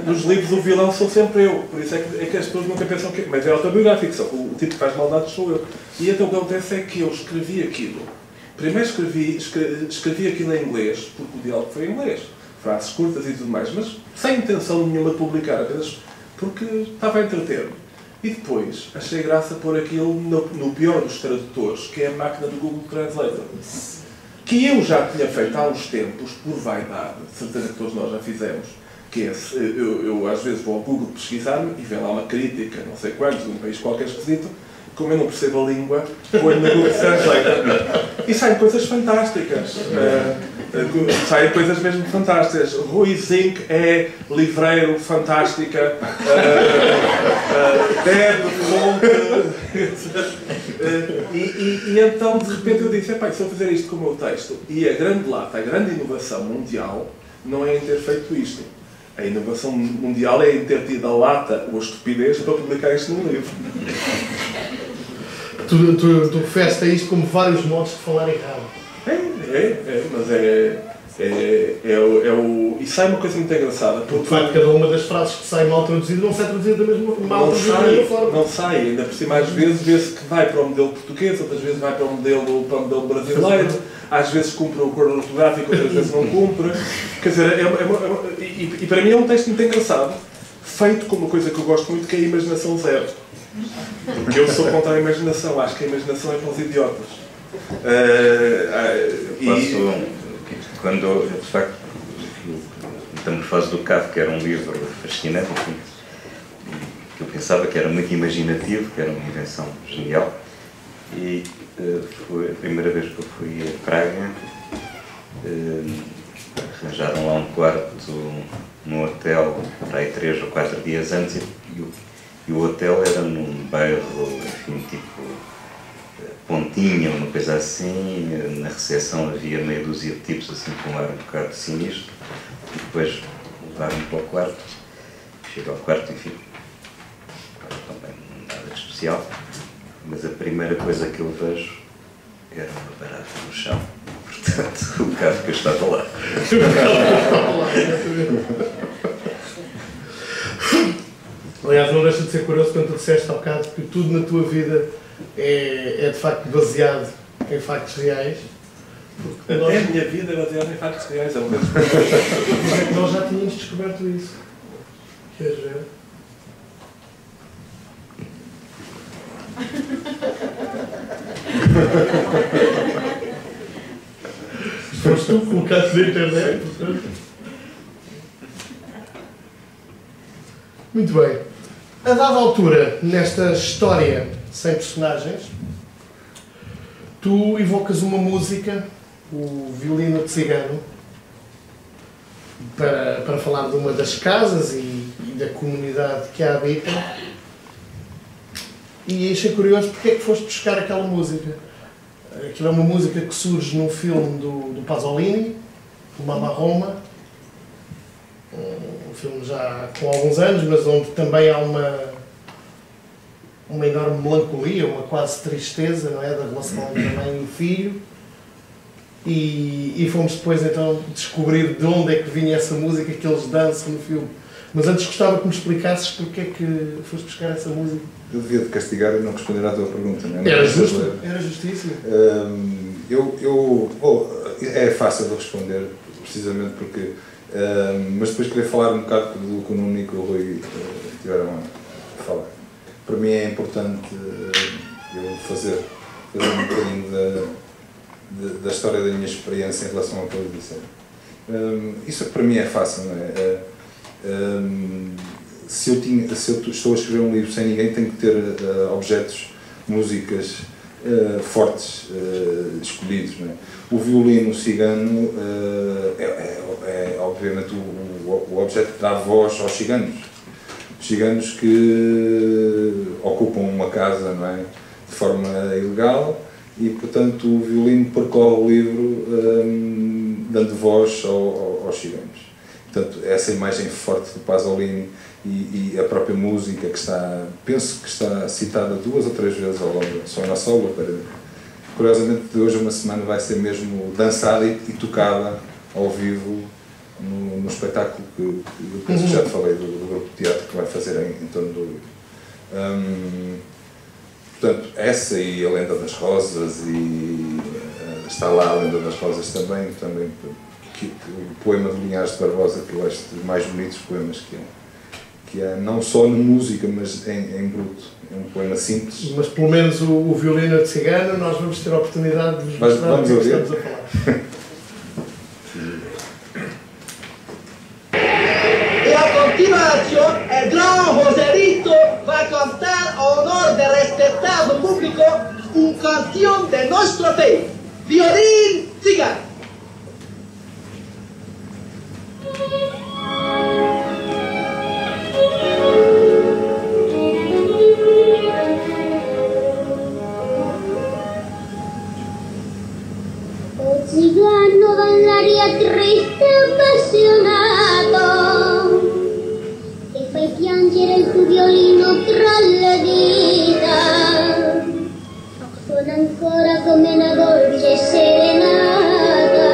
nos livros o vilão sou sempre eu, por isso é que as pessoas nunca pensam que... Mas é autobiográfico, o tipo que faz maldades sou eu. E então o que acontece é que eu escrevi aquilo. Primeiro escrevi aquilo em inglês, porque o diálogo foi em inglês. Frases curtas e tudo mais, mas sem intenção nenhuma de publicar, apenas porque estava a entreter-me. E depois achei graça pôr aquilo no pior dos tradutores, que é a máquina do Google Translator. Que eu já tinha feito há uns tempos, por vaidade, certeza que todos nós já fizemos, que é, eu às vezes vou ao Google pesquisar-me e vem lá uma crítica, não sei quantos, de um país qualquer esquisito, como eu não percebo a língua, ponho no Google Translator. E saem coisas fantásticas. Saem coisas mesmo fantásticas. Rui Zinc é livreiro, fantástica. Debe, fonte. E então, de repente, eu disse, se eu fizer isto com o meu texto, e a grande lata, a grande inovação mundial, não é em ter feito isto. A inovação mundial é em ter tido a lata ou a estupidez para publicar isto num livro. Tu referes a isto como vários modos de falar errado. Mas é... E sai uma coisa muito engraçada. Porque de facto cada uma das frases que sai mal traduzida não sai traduzida da mesma forma. Não sai, ainda por cima às vezes vê-se que vai para o modelo português, outras vezes vai para o modelo brasileiro, às vezes cumpre o acordo ortográfico, outras vezes não cumpre. Quer dizer, e para mim é um texto muito engraçado, feito com uma coisa que eu gosto muito, que é a imaginação zero. Porque eu sou contra a imaginação, acho que a imaginação é para os idiotas. Quando, de facto, a Metamorfose do Cavo, que era um livro fascinante, que eu pensava que era muito imaginativo, que era uma invenção genial, e foi a primeira vez que eu fui a Praga, arranjaram lá um quarto num hotel, para aí 3 ou 4 dias antes, e o hotel era num bairro, enfim, tipo Pontinha, uma coisa assim. Na recepção havia meia dúzia de tipos assim com um ar um bocado sinistro, e depois levaram-me para o quarto. Chego ao quarto, enfim, também nada de especial, mas a primeira coisa que eu vejo era uma barata no chão. Portanto, o Cavo que eu estava lá. Aliás, não deixa de ser curioso quando tu disseste há bocado que tudo na tua vida é de facto baseado em factos reais. A minha vida é baseada em factos reais, é o mesmo. Nós já tínhamos descoberto isso. Queres ver? Foste tu que colocaste na internet, portanto. Muito bem. A dada altura, nesta história sem personagens, tu evocas uma música, o Violino de Cigano, para falar de uma das casas e da comunidade que a habita. E achei curioso porque é que foste buscar aquela música. Aquilo é uma música que surge num filme do Pasolini, o Mamma Roma, um filme já com alguns anos, mas onde também há uma enorme melancolia, uma quase tristeza, não é, da relação entre a mãe e o filho. E fomos depois então descobrir de onde é que vinha essa música que eles dançam no filme. Mas antes gostava que me explicasses porque é que foste buscar essa música. Eu devia te castigar e não responder à tua pergunta, não é? Era justo, era justíssimo. É fácil de responder, precisamente porque... mas depois queria falar um bocado do que o Nuno e o Rui tiveram a falar. Para mim é importante eu fazer um bocadinho da história da minha experiência em relação ao que eles disseram. Isso para mim é fácil, não é? Se eu estou a escrever um livro sem ninguém, tenho que ter objetos, músicas fortes, escolhidos, não é? O violino cigano é obviamente o objeto que dá voz aos ciganos. Os ciganos que ocupam uma casa, não é, de forma ilegal, e portanto o violino percorre o livro dando voz aos ciganos. Portanto, essa imagem forte do Pasolini e a própria música que penso que está citada 2 ou 3 vezes ao longo da sua nossa obra. Curiosamente, de hoje a uma semana vai ser mesmo dançada e tocada ao vivo no espetáculo que eu já te falei do grupo de teatro que vai fazer em torno do livro. Portanto, essa e a Lenda das Rosas, e está lá a Lenda das Rosas também o poema de Linhares de Barbosa, que eu acho dos mais bonitos poemas que há, não só na música, mas em bruto. É um poema simples. Mas pelo menos o Violino de Cigano nós vamos ter a oportunidade de vos mostrar o que estamos a falar. E a continuación, el gran Joselito va a cantar a honor del respetado público una canción de nuestro país, Violín Cigano. Cigano ballaria triste e appassionato e fai piangere il tuo violino tra le dita, suona ancora come una dolce serenata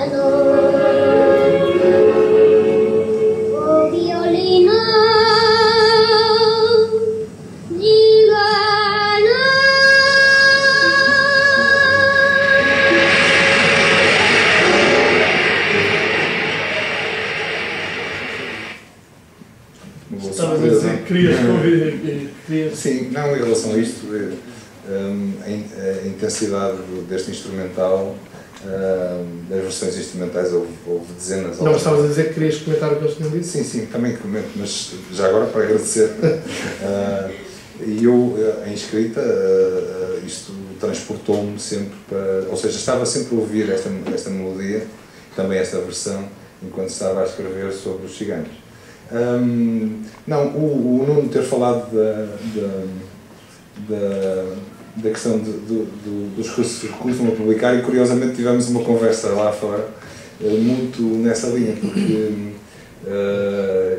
piano. Oh violino gigano. Estava a dizer que querias convidar. Sim, não, em relação a isto, a intensidade deste instrumental, das versões instrumentais, houve dezenas. Não, estavas a dizer que querias comentar o que eles tinham dito? Sim, sim, também comento, mas já agora para agradecer. E eu, em escrita, isto transportou-me sempre para... Ou seja, estava sempre a ouvir esta melodia, também esta versão, enquanto estava a escrever sobre os ciganos. Não, o Nuno ter falado da questão dos recursos que recusam a publicar, e curiosamente tivemos uma conversa lá fora muito nessa linha, porque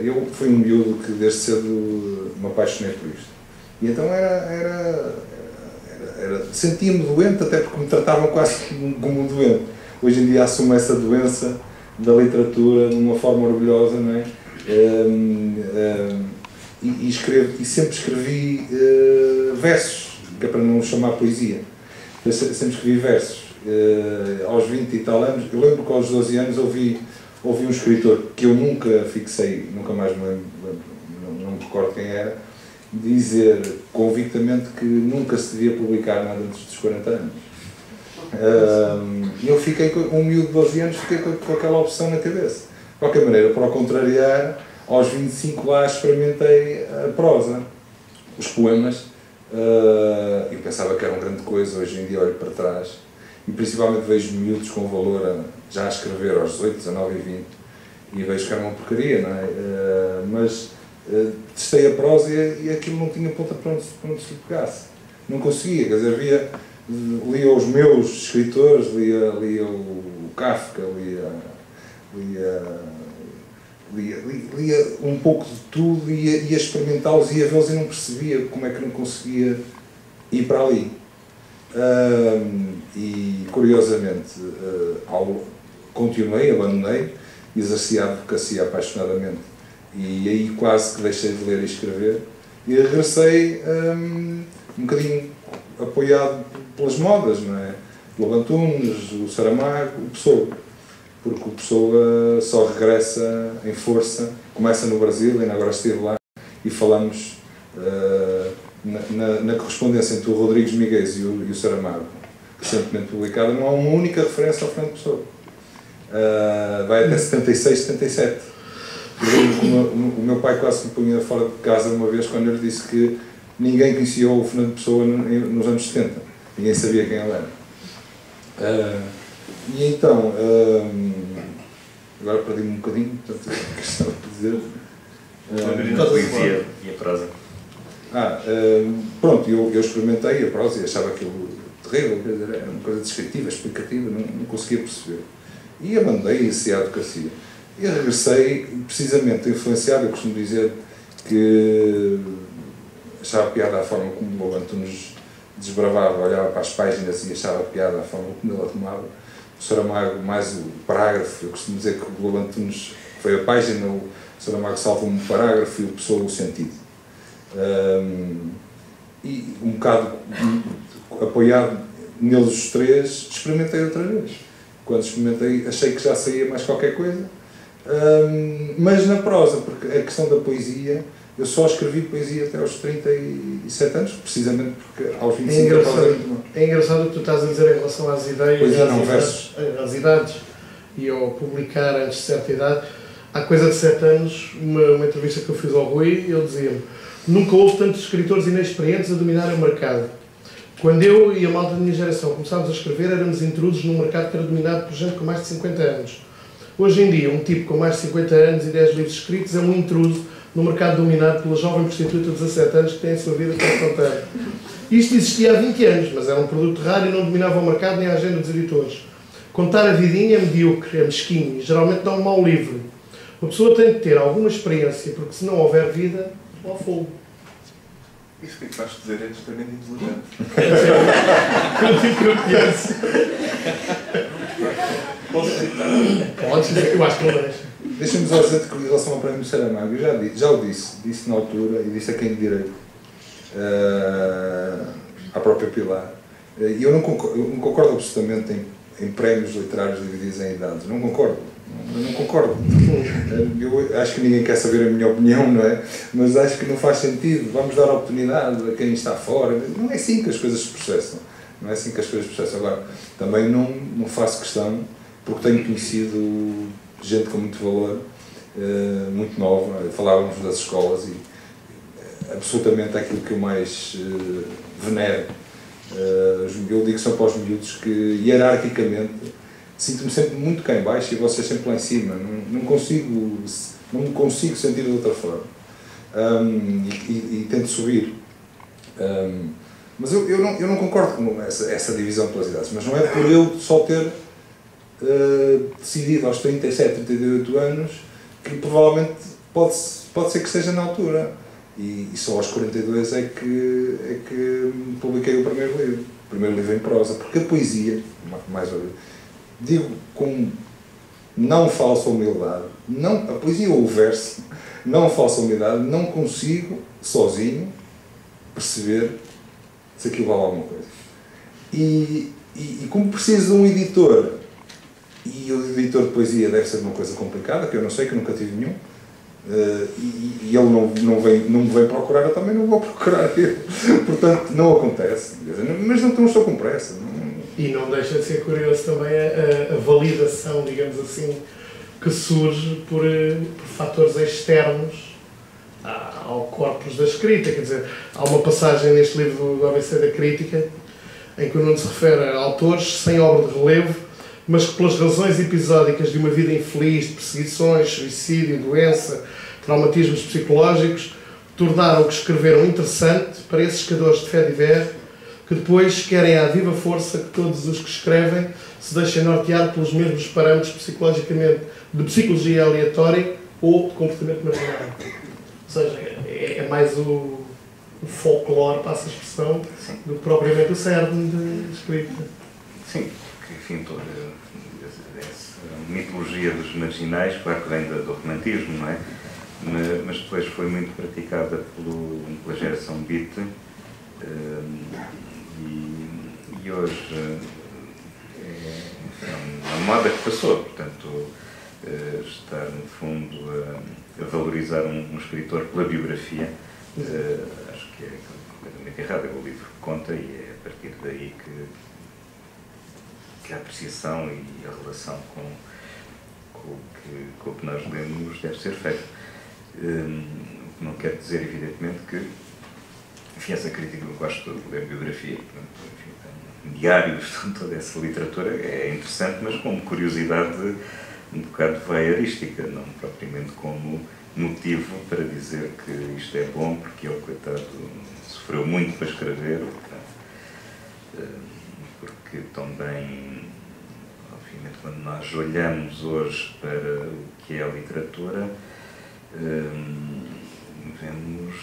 eu fui um miúdo que desde cedo me apaixonei por isto. E então sentia-me doente, até porque me tratavam quase como um doente. Hoje em dia assumo essa doença da literatura de uma forma orgulhosa, não é? E sempre escrevi versos, que é para não chamar poesia. Eu sempre escrevi versos. Aos 20 e tal anos, eu lembro que aos 12 anos ouvi um escritor que eu nunca fixei, nunca mais me lembro, não me recordo quem era, dizer convictamente que nunca se devia publicar nada antes dos 40 anos. E eu fiquei com um miúdo de 12 anos, fiquei com aquela opção na cabeça. De qualquer maneira, para o contrariar, aos 25 lá experimentei a prosa, os poemas. Eu pensava que era uma grande coisa, hoje em dia olho para trás e principalmente vejo miúdos com valor já a escrever aos 18, 19 e 20 e vejo que era uma porcaria, não é? Mas testei a prosa e aquilo não tinha ponta para onde se pegasse. Não conseguia, quer dizer, lia os meus escritores, lia o Kafka, lia um pouco de tudo, ia experimentá-los, ia vê-los e não percebia como é que não conseguia ir para ali. E curiosamente, continuei, abandonei, exerci a advocacia apaixonadamente e aí quase que deixei de ler e escrever e regressei um bocadinho apoiado pelas modas, não é? O Antunes, o Saramago, o Pessoa. Porque o Pessoa só regressa em força, começa no Brasil, ainda agora esteve lá, e falamos na correspondência entre o Rodrigues Miguel e o Saramago, recentemente publicada, não há uma única referência ao Fernando Pessoa. Vai até 76, 77. O meu pai quase me punha fora de casa uma vez quando eu lhe disse que ninguém conhecia o Fernando Pessoa nos anos 70. Ninguém sabia quem ele era. E então, agora perdi-me um bocadinho, portanto, o que estava a dizer. A poesia e a prosa. Pronto, eu experimentei a prosa e achava aquilo terrível, quer dizer, era uma coisa descritiva, explicativa, não conseguia perceber. E abandonei a advocacia. E regressei, precisamente influenciado, eu costumo dizer que achava piada a forma como o Antunes desbravava, olhava para as páginas e achava piada a forma como ele arrumava. O Saramago, mais o parágrafo, eu costumo dizer que o Globo Antunes foi a página, o Saramago salva um parágrafo e o Pessoa o sentido. E um bocado apoiado neles os três, experimentei outra vez. Quando experimentei, achei que já saía mais qualquer coisa, mas na prosa, porque a questão da poesia, eu só escrevi poesia até aos 37 anos, precisamente porque aos 25 é engraçado o que tu estás a dizer em relação às ideias, às idades e ao publicar antes de certa idade. Há coisa de 7 anos, uma entrevista que eu fiz ao Rui, ele dizia-me: nunca houve tantos escritores inexperientes a dominarem o mercado. Quando eu e a malta da minha geração começámos a escrever, éramos intrusos num mercado que era dominado por gente com mais de 50 anos. Hoje em dia, um tipo com mais de 50 anos e 10 livros escritos é um intruso no mercado dominado pela jovem prostituta de 17 anos que tem a sua vida confrontada. Isto existia há 20 anos, mas era um produto raro e não dominava o mercado nem a agenda dos editores. Contar a vidinha é medíocre, é mesquinho e geralmente dá um mau livro. A pessoa tem de ter alguma experiência, porque se não houver vida, não há fogo. Isso que vais dizer é extremamente inteligente. Eu digo que eu conheço. Podes citar? Podes dizer, eu acho que não deixa. Deixa-me só dizer que, em relação ao prémio Saramago, eu já o disse na altura, e disse a quem de direito, à própria Pilar. Eu não concordo absolutamente em prémios literários divididos em idades. Não concordo. Eu não concordo. Eu acho que ninguém quer saber a minha opinião, não é? Mas acho que não faz sentido. Vamos dar oportunidade a quem está fora. Não é assim que as coisas se processam. Não é assim que as coisas se processam. Agora, também não faço questão, porque tenho conhecido gente com muito valor, muito nova. Falávamos das escolas e absolutamente aquilo que eu mais venero. Eu digo só para os miúdos que, hierarquicamente, sinto-me sempre muito cá em baixo e vocês sempre lá em cima. Não me consigo sentir de outra forma. E tento subir. Mas eu não concordo com essa divisão pelas idades. Mas não é por eu só ter decidido aos 37, 38 anos que provavelmente pode ser que esteja na altura. E só aos 42 é que publiquei o primeiro livro em prosa. Porque a poesia, mais uma vez, digo com não falsa humildade, a poesia ou o verso, não falsa humildade, não consigo, sozinho, perceber se aquilo vale alguma coisa. E como preciso de um editor, e o editor de poesia deve ser uma coisa complicada, que eu não sei, que eu nunca tive nenhum, e ele não me vem procurar, eu também não vou procurar ele. Portanto, não acontece. Mas não estou com pressa. E não deixa de ser curioso também a validação, digamos assim, que surge por fatores externos ao corpus da escrita. Quer dizer, há uma passagem neste livro do ABC da Crítica em que o Nuno se refere a autores sem obra de relevo, mas que pelas razões episódicas de uma vida infeliz, de perseguições, suicídio, doença, traumatismos psicológicos, tornaram o que escreveram interessante para esses escadores de fé diver, que depois querem à viva força que todos os que escrevem se deixem nortear pelos mesmos parâmetros psicologicamente de psicologia aleatória ou de comportamento marginal. Ou seja, é mais o folclore, passa a expressão, sim, do que propriamente o cerne de escrita. Sim, que enfim, toda essa mitologia dos marginais, claro que vem do romantismo, não é? Mas depois foi muito praticada pela geração beat, e hoje é uma moda que passou, portanto, estar no fundo a valorizar um escritor pela biografia, acho que é completamente errado. É o livro que conta e é a partir daí que a apreciação e a relação com o que nós lemos deve ser feita. O que não quer dizer, evidentemente, que, enfim, essa crítica, eu gosto de ler biografia, portanto, enfim, diários, toda essa literatura é interessante, mas como curiosidade um bocado voyeurística, não propriamente como motivo para dizer que isto é bom, porque ele, coitado, sofreu muito para escrever, porque também, obviamente, quando nós olhamos hoje para o que é a literatura, vemos,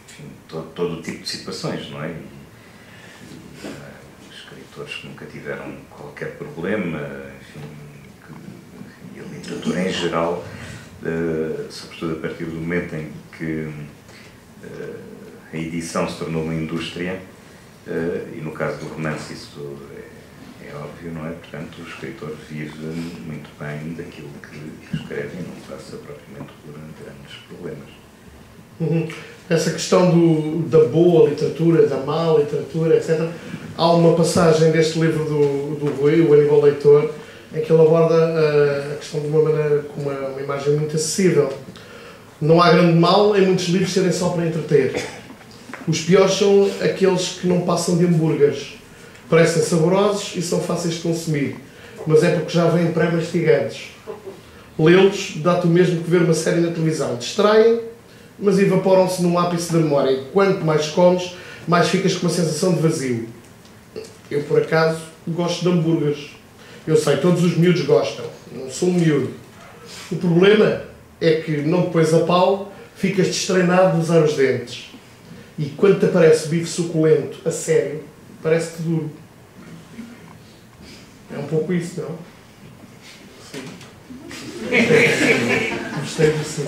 enfim, todo o tipo de situações, não é? Escritores que nunca tiveram qualquer problema, enfim, e a literatura em geral, sobretudo a partir do momento em que a edição se tornou uma indústria, e no caso do romance isso é óbvio, não é? Portanto, o escritor vive muito bem daquilo que escreve e não passa propriamente por grandes problemas. Essa questão da boa literatura, da má literatura, etc. Há uma passagem deste livro do Rui, o Aníbal Leitor, em que ele aborda a questão de uma maneira, com uma imagem muito acessível. Não há grande mal em muitos livros serem só para entreter. Os piores são aqueles que não passam de hambúrgueres. Parecem saborosos e são fáceis de consumir, mas é porque já vêm pré-mastigados. Lê-los dá-te o mesmo que ver uma série na televisão. Distraem, mas evaporam-se num ápice da memória. E quanto mais comes, mais ficas com uma sensação de vazio. Eu, por acaso, gosto de hambúrgueres. Eu sei, todos os miúdos gostam. Não sou um miúdo. O problema é que, não depois a pau, ficas destreinado de usar os dentes. E quando te aparece bife suculento, a sério, parece-te duro. É um pouco isso, não? Sim. Gostei disso.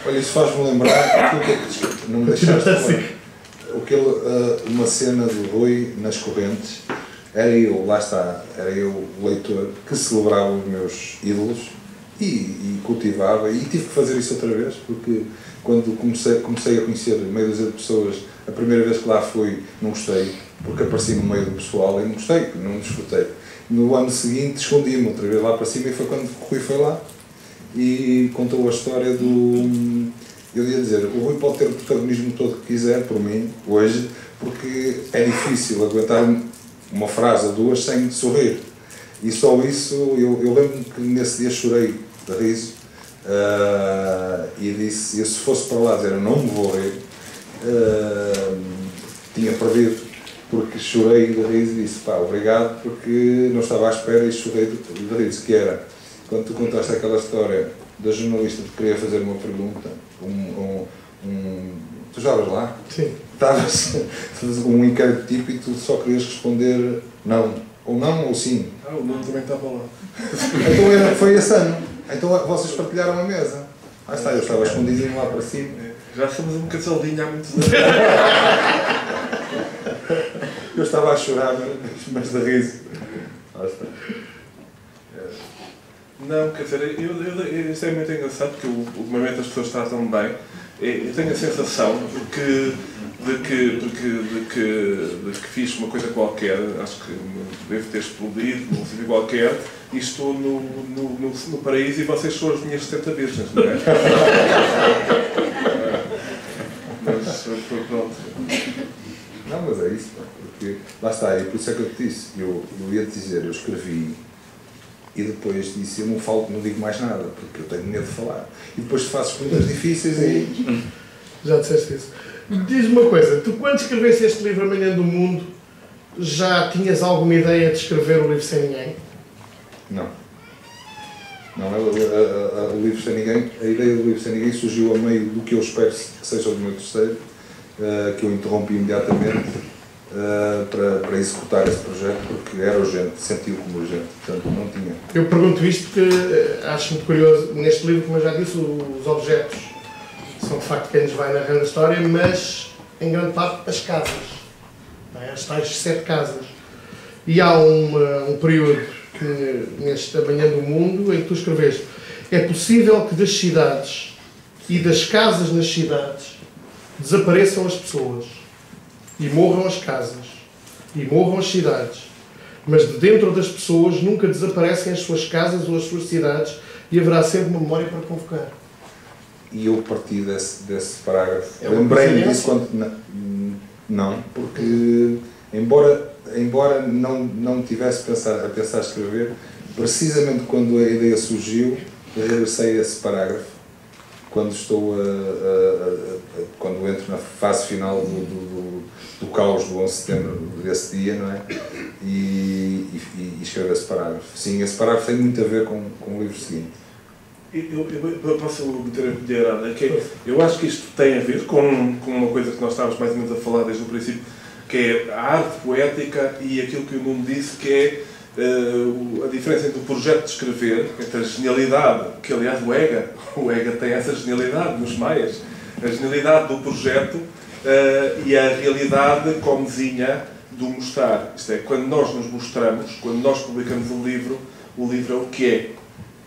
Olha, isso faz-me lembrar aquilo que é que não me deixaste falar. Uma cena do Rui nas correntes, era eu, lá está, era eu o leitor que celebrava os meus ídolos e cultivava, e tive que fazer isso outra vez, porque quando comecei a conhecer meia dúzia de pessoas, a primeira vez que lá fui, não gostei, porque apareci no meio do pessoal e não gostei, não desfrutei. No ano seguinte escondi-me outra vez lá para cima, e foi quando o Rui foi lá e contou a história do... Eu ia dizer, o Rui pode ter o protagonismo todo que quiser, por mim, hoje, porque é difícil aguentar uma frase ou duas sem sorrir. E só isso, eu lembro-me que nesse dia chorei de riso, e disse, eu se fosse para lá dizer, eu não me vou rir, tinha perdido, porque chorei de riso e disse, pá, obrigado, porque não estava à espera, e chorei de riso, que era, quando tu contaste aquela história da jornalista que queria fazer uma pergunta, tu estavas lá? Sim. Estavas um inquérito tipo e tu só querias responder não, ou sim. O Nuno também estava lá. Então foi esse ano. Então vocês partilharam a mesa. Ah está, eu estava escondidinho lá para cima. Já somos um casalinho há muitos anos. Eu estava a chorar, mas de riso. Ah está. Não, quer dizer, isto é muito engraçado porque ultimamente as pessoas tratam bem. Eu tenho a sensação de que fiz uma coisa qualquer, acho que devo ter explodido num sítio qualquer, e estou no paraíso, e vocês são as minhas 70 virgens, não é? Mas pronto. Não, mas é isso, porque lá está, e por isso é que eu te disse, eu ia te dizer, eu escrevi e depois disse, eu não digo mais nada, porque eu tenho medo de falar. E depois faço perguntas difíceis e... Já disseste isso. Diz-me uma coisa, tu quando escreveste este livro Amanhã do Mundo, já tinhas alguma ideia de escrever o livro Sem Ninguém? Não. Não, o livro Sem Ninguém, a ideia do livro Sem Ninguém surgiu a meio do que eu espero que seja o meu terceiro, que eu interrompi imediatamente para executar esse projeto, porque era urgente, senti-o como urgente, portanto não tinha. Eu pergunto isto porque acho muito curioso, neste livro, como eu já disse, os objetos são de facto quem nos vai narrando a história, mas em grande parte as casas, não é? As tais 7 casas. E há um período que, neste Amanhã do Mundo, em que tu escreveste: é possível que das cidades e das casas nas cidades desapareçam as pessoas e morram as casas e morram as cidades, mas de dentro das pessoas nunca desaparecem as suas casas ou as suas cidades, e haverá sempre uma memória para convocar. E eu parti desse parágrafo. Lembrei-me disso quando... Não, porque embora não tivesse a pensar escrever, precisamente quando a ideia surgiu, eu regressei a esse parágrafo, quando quando entro na fase final do caos do 11 de setembro, desse dia, não é? E escrevo esse parágrafo. Sim, esse parágrafo tem muito a ver com o livro seguinte. Eu posso meter a colherada, eu acho que isto tem a ver com uma coisa que nós estávamos mais ou menos a falar desde o princípio, que é a arte poética e aquilo que o Nuno disse, que é a diferença entre o projeto de escrever, entre a genialidade, que aliás o EGA tem essa genialidade nos maias, a genialidade do projeto e a realidade comezinha do mostrar. Isto é, quando nós nos mostramos, quando nós publicamos um livro, o livro é o que é.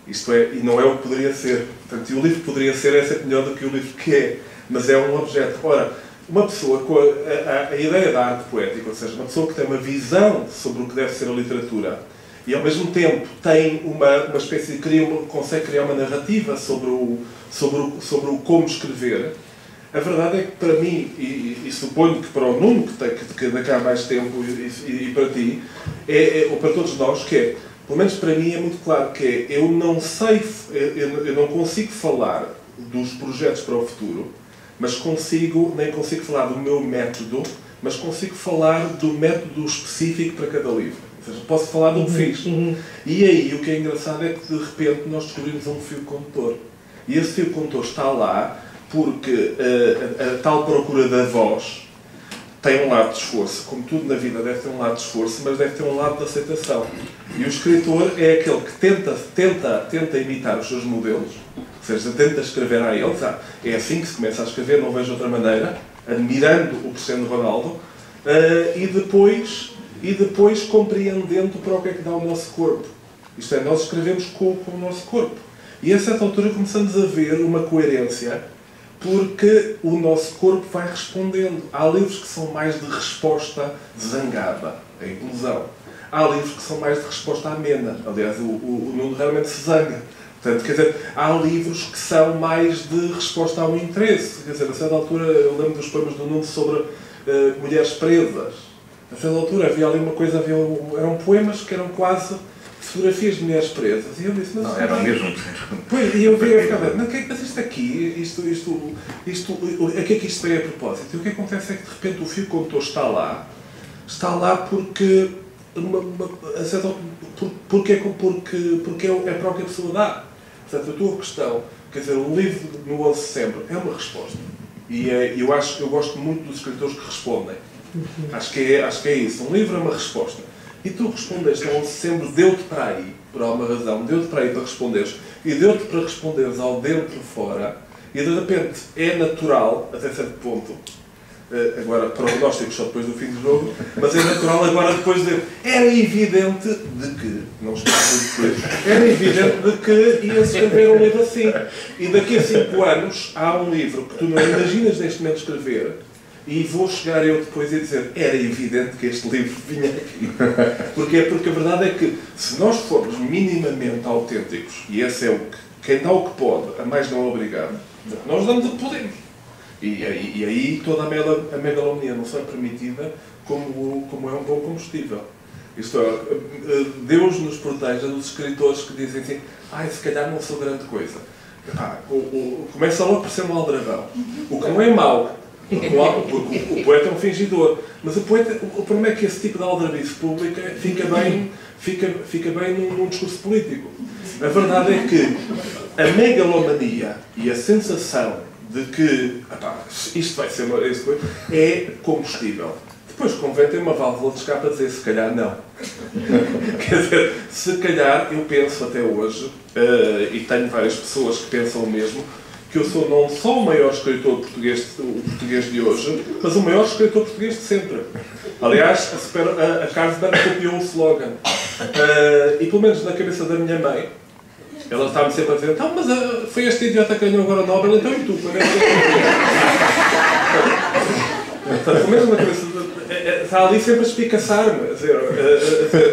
Isto é, e não é o que poderia ser. Portanto, e o livro que poderia ser é sempre melhor do que o livro que é, mas é um objeto. Ora, uma pessoa com a ideia da arte poética, ou seja, uma pessoa que tem uma visão sobre o que deve ser a literatura e ao mesmo tempo tem uma espécie de consegue criar uma narrativa sobre o como escrever, a verdade é que para mim, e suponho que para o Nuno, que daqui a mais tempo, e para ti, ou para todos nós, que é, pelo menos para mim é muito claro que é, eu não consigo falar dos projetos para o futuro, mas nem consigo falar do meu método, mas consigo falar do método específico para cada livro. Ou seja, posso falar do que fiz. E aí o que é engraçado é que de repente nós descobrimos um fio condutor. E esse fio condutor está lá porque a tal procura da voz tem um lado de esforço, como tudo na vida deve ter um lado de esforço, mas deve ter um lado de aceitação. E o escritor é aquele que tenta imitar os seus modelos, ou seja, tenta escrever a eles. É assim que se começa a escrever, não vejo outra maneira, admirando o Cristiano Ronaldo, e depois compreendendo para o que é que dá o nosso corpo. Isto é, nós escrevemos com o nosso corpo. E a certa altura começamos a ver uma coerência, porque o nosso corpo vai respondendo. Há livros que são mais de resposta zangada, a inclusão. Há livros que são mais de resposta amena. Aliás, o Nuno realmente se zanga. Portanto, quer dizer, há livros que são mais de resposta ao interesse. Quer dizer, a certa altura, eu lembro dos poemas do Nuno sobre mulheres presas. A certa altura havia ali uma coisa, eram poemas que eram quase fotografias de mulheres presas. E eu disse, mas não, era o mesmo. Pois, e eu ficava, mas isto aqui, a que é que isto veio a propósito? E o que acontece é que de repente o fio condutor está lá porque é para o que a pessoa dá. Portanto, a tua questão, quer dizer, o livro no 11 de Setembro é uma resposta. E eu gosto muito dos escritores que respondem. Acho que é isso. Um livro é uma resposta. E tu respondeste ao 11 de Setembro, deu-te para aí, por alguma razão, deu-te para aí para responderes. E deu-te para responderes ao dentro fora. E de repente é natural, até certo ponto, agora prognósticos só depois do fim do jogo, mas é natural agora depois de... Era evidente de que, não estou depois, era evidente de que ia-se escrever um livro assim. E daqui a 5 anos há um livro que tu não imaginas neste momento escrever, e vou chegar eu depois e dizer, era evidente que este livro vinha aqui. Porque a verdade é que, se nós formos minimamente autênticos, e esse é o que, quem dá o que pode, a mais não é obrigado, nós damos o que podemos. E aí toda a megalomania não só é permitida, como é um bom combustível. Isto é, Deus nos proteja dos escritores que dizem assim, se calhar não sou grande coisa. Começa logo por ser um aldrabão. O que não é mau, porque o poeta é um fingidor, mas o problema é que esse tipo de aldrabice pública fica bem num discurso político. A verdade é que a megalomania e a sensação de que isto vai ser é combustível. Depois convém ter uma válvula de escape a dizer se calhar não. Quer dizer, se calhar eu penso até hoje, e tenho várias pessoas que pensam o mesmo, que eu sou não só o maior escritor português de hoje, mas o maior escritor português de sempre. Aliás, a Carlsberg copiou o slogan. E pelo menos na cabeça da minha mãe, ela estava-me sempre a dizer, então, mas foi este idiota que ganhou agora o Nobel, então e tu? Portanto, pelo menos na cabeça está ali sempre a espicaçar-me.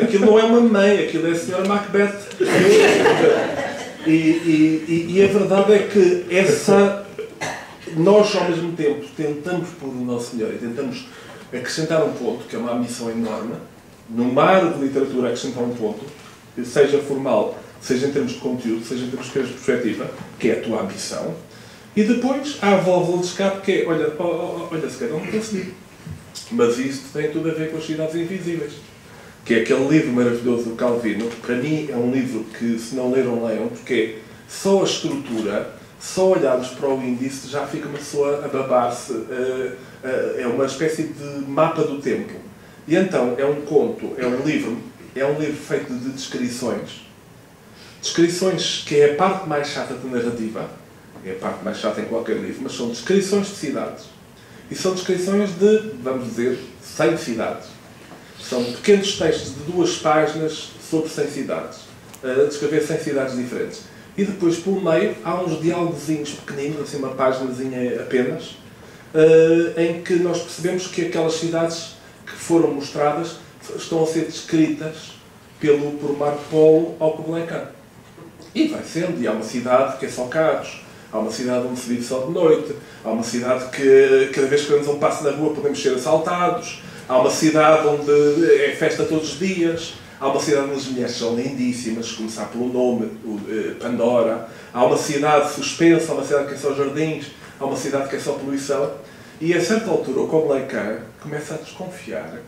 Aquilo não é uma mãe, aquilo é a senhora Macbeth. E a verdade é que nós, ao mesmo tempo, tentamos pôr o nosso melhor e tentamos acrescentar um ponto, que é uma missão enorme, no mar de literatura acrescentar um ponto, seja formal, seja em termos de conteúdo, seja em termos de perspectiva, que é a tua ambição, e depois há a válvula de escape que é, olha, se calhar não consegui, mas isto tem tudo a ver com as cidades invisíveis, que é aquele livro maravilhoso do Calvino, que para mim é um livro que, se não leram, leiam, porque só a estrutura, só olharmos para o índice, já fica uma pessoa a babar-se, é uma espécie de mapa do tempo. E então, é um conto, é um livro feito de descrições, que é a parte mais chata da narrativa, é a parte mais chata em qualquer livro, mas são descrições de cidades. E são descrições de, vamos dizer, 100 cidades. São pequenos textos de 2 páginas sobre 100 cidades, a descrever 100 cidades diferentes. E depois, pelo meio, há uns diálogozinhos pequeninos, assim uma páginazinha apenas, em que nós percebemos que aquelas cidades que foram mostradas estão a ser descritas por Marco Polo ao Kublai Khan. E vai sendo, e há uma cidade que é só carros, há uma cidade onde se vive só de noite, há uma cidade que cada vez que damos um passo na rua podemos ser assaltados, há uma cidade onde é festa todos os dias, há uma cidade onde as mulheres são lindíssimas, começar pelo nome, Pandora, há uma cidade suspensa, há uma cidade que é só jardins, há uma cidade que é só poluição, e a certa altura o Kublai Khan começa a desconfiar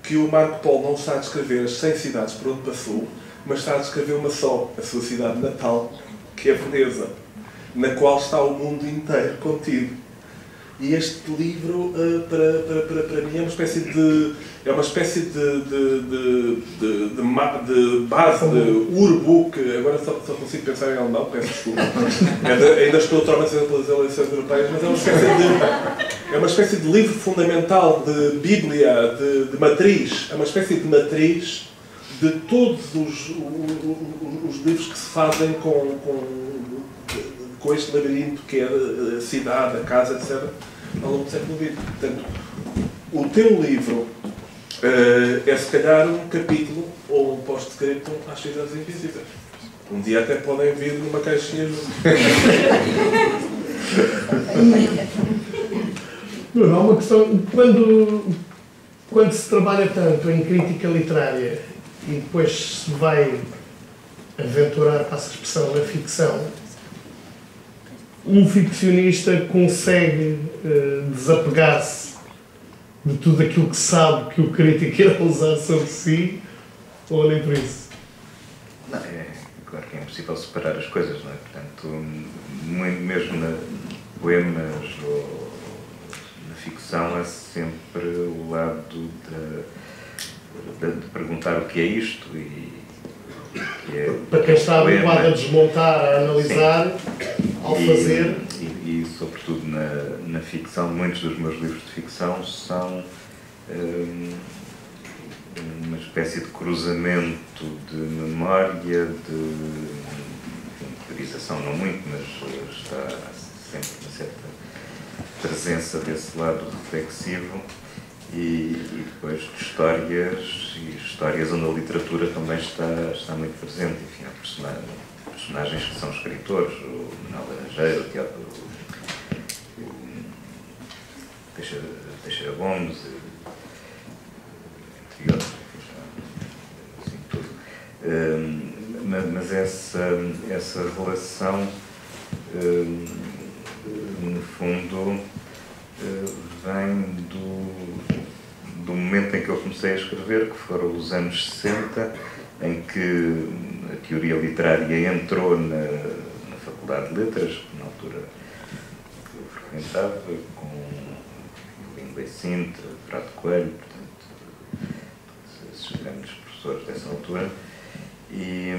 que o Marco Polo não está a descrever as 100 cidades por onde passou, mas está a descrever uma só, a sua cidade natal, que é Veneza, na qual está o mundo inteiro contido. E este livro, para mim, é uma espécie de base, de urbo, que agora só consigo pensar em alemão, peço desculpa. Ainda estou traumatizado pelas eleições europeias, mas é uma espécie de livro fundamental, de bíblia, de matriz. É uma espécie de matriz de todos os livros que se fazem com este labirinto que é a cidade, a casa, etc., ao longo do século XX. Portanto, o teu livro é se calhar um capítulo ou um post-scriptum às Cidades Invisíveis. Um dia até podem vir numa caixinha juntos. Não, há uma questão. Quando se trabalha tanto em crítica literária e depois se vai aventurar, passa a expressão, na ficção, um ficcionista consegue desapegar-se de tudo aquilo que sabe que o crítico irá usar sobre si, ou nem por isso? Não, é claro que é impossível separar as coisas, não é? Portanto, mesmo na poemas ou na ficção, há sempre o lado de perguntar o que é isto e que é, para quem está habituado a desmontar, a analisar, sim, ao fazer. E sobretudo na ficção, muitos dos meus livros de ficção são uma espécie de cruzamento de memória, de teorização não muito, mas está sempre uma certa presença desse lado reflexivo e depois de histórias onde a literatura também está muito presente. Enfim, há personagens que são escritores, o Manuel Laranjeira, o Teixeira Gomes, entre outros, assim, tudo. Mas essa relação, no fundo, vem do momento em que eu comecei a escrever, que foram os anos 60, em que a teoria literária entrou na Faculdade de Letras, na altura que eu frequentava, com Língua e Sintra, Prado Coelho, portanto, esses grandes professores dessa altura, e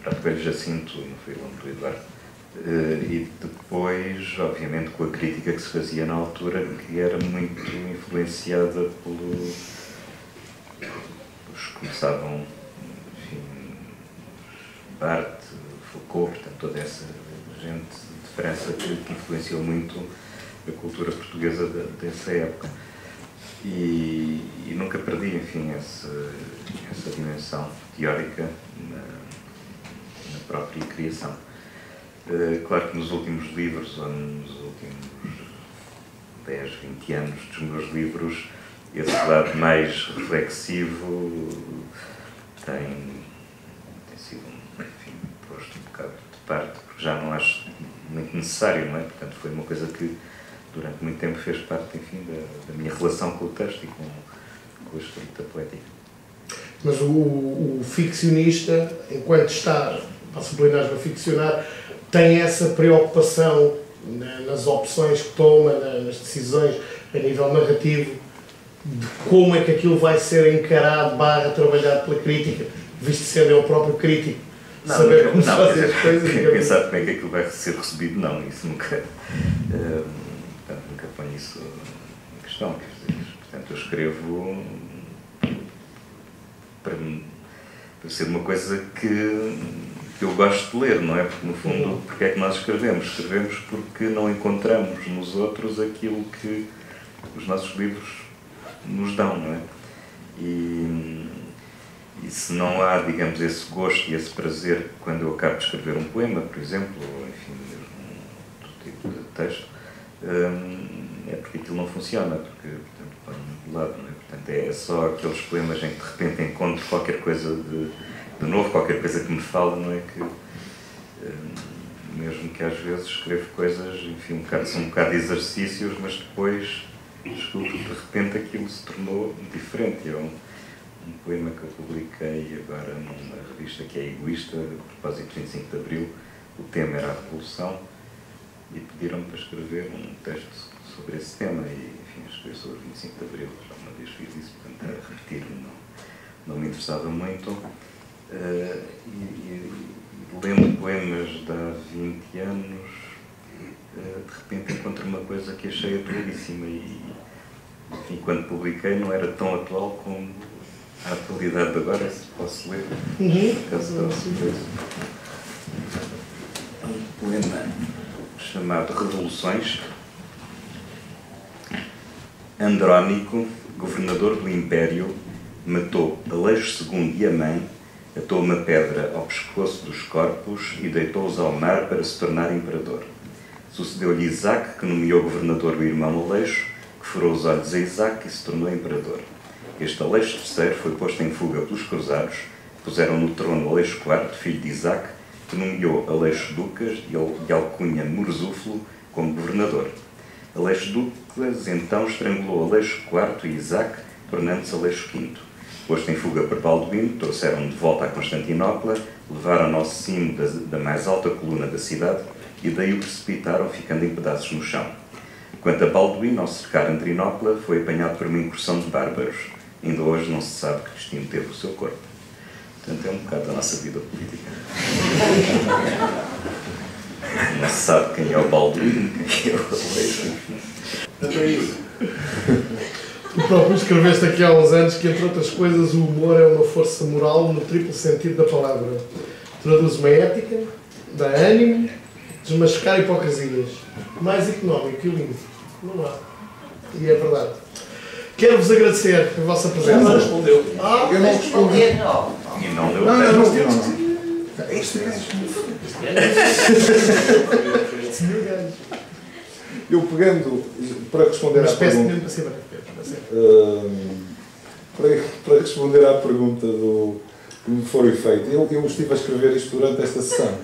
Prado Coelho Jacinto, no filme do Eduardo. E depois, obviamente, com a crítica que se fazia na altura, que era muito influenciada pelos que começavam, enfim, Barthes, Foucault, portanto, toda essa gente de França que influenciou muito a cultura portuguesa dessa época. E nunca perdi, enfim, essa dimensão teórica na própria criação. Claro que nos últimos livros, ou nos últimos 10, 20 anos dos meus livros, esse lado mais reflexivo tem sido, enfim, posto um bocado de parte, porque já não acho muito necessário, não é? Portanto, foi uma coisa que durante muito tempo fez parte, enfim, da minha relação com o texto e com a escrita poética. Mas o ficcionista, enquanto está, passa por a ficcionar, tem essa preocupação nas opções que toma, nas decisões a nível narrativo, de como é que aquilo vai ser encarado, trabalhado pela crítica, visto sendo eu o próprio crítico, saber como se fazem as coisas. Pensar como é que aquilo vai ser recebido, não, isso nunca, portanto, nunca ponho isso em questão, quer dizer, portanto, eu escrevo para ser uma coisa que eu gosto de ler, não é? Porque, no fundo, porque é que nós escrevemos? Escrevemos porque não encontramos nos outros aquilo que os nossos livros nos dão, não é? E se não há, digamos, esse gosto e esse prazer quando eu acabo de escrever um poema, por exemplo, ou, enfim, mesmo outro tipo de texto, é porque aquilo não funciona, porque, portanto, para um lado, não é? Portanto, é só aqueles poemas em que, de repente, encontro qualquer coisa de novo, qualquer coisa que me fala, não é? Que mesmo que às vezes escrevo coisas, enfim, são um bocado de exercícios, mas depois descubro que de repente aquilo se tornou diferente. É um poema que eu publiquei agora numa revista que é Egoísta, a propósito de 25 de Abril. O tema era a Revolução e pediram-me para escrever um texto sobre esse tema e, enfim, escrevi sobre o 25 de Abril, já uma vez fiz isso, portanto, repetir-me não me interessava muito. E lendo poemas de há 20 anos, de repente encontro uma coisa que achei atualíssima e, enfim, quando publiquei não era tão atual como a atualidade de agora, se posso ler. Um poema chamado Revoluções. Andrónico, governador do Império, matou Aleixo II e a mãe, atou uma pedra ao pescoço dos corpos e deitou-os ao mar para se tornar imperador. Sucedeu-lhe Isaac, que nomeou governador o irmão Aleixo, que furou os olhos a Isaac e se tornou imperador. Este Aleixo III foi posto em fuga pelos cruzados, que puseram no trono Aleixo IV, filho de Isaac, que nomeou Aleixo Ducas e alcunha Murzúflo como governador. Aleixo Ducas então estrangulou Aleixo IV e Isaac, tornando-se Aleixo V. Posto em fuga por Balduíno, trouxeram-no de volta a Constantinopla, levaram-no ao cimo da mais alta coluna da cidade e daí o precipitaram, ficando em pedaços no chão. Quanto a Balduíno, ao cercar Andrinópla, foi apanhado por uma incursão de bárbaros. Ainda hoje não se sabe que destino teve o seu corpo. Portanto, é um bocado da nossa vida política. Não se sabe quem é o Balduíno, quem é o Aleixo. Até isso. Tu próprio escreveste aqui há uns anos que, entre outras coisas, o humor é uma força moral no triplo sentido da palavra. Traduz uma ética, dá ânimo, desmascar hipocrisias. Mais económico e lindo. Não há. E é verdade. Quero-vos agradecer a vossa presença. Não respondeu. Eu não respondi. E não deu Não. Eu pegando, para responder à pergunta, para responder à pergunta que me foi feita, eu estive a escrever isto durante esta sessão.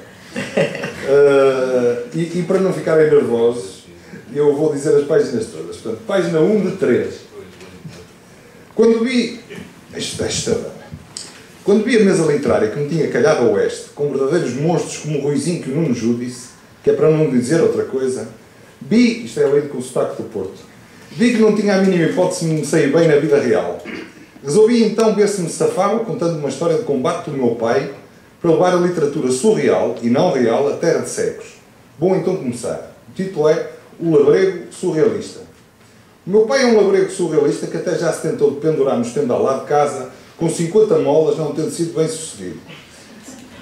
E para não ficarem nervosos, eu vou dizer as páginas todas. Portanto, página 1 de 3. Quando vi a mesa literária que me tinha calhado a oeste, com verdadeiros monstros como o Ruizinho que o Nuno Júdice, que é para não dizer outra coisa, vi, isto é lido com o sotaque do Porto, vi que não tinha a mínima hipótese de me sair bem na vida real. Resolvi então ver se me safava contando uma história de combate do meu pai para levar a literatura surreal e não real à terra de cegos. Bom, então começar. O título é O Labrego Surrealista. O meu pai é um labrego surrealista que até já se tentou de pendurar no estendal lá de casa com 50 molas, não tendo sido bem sucedido.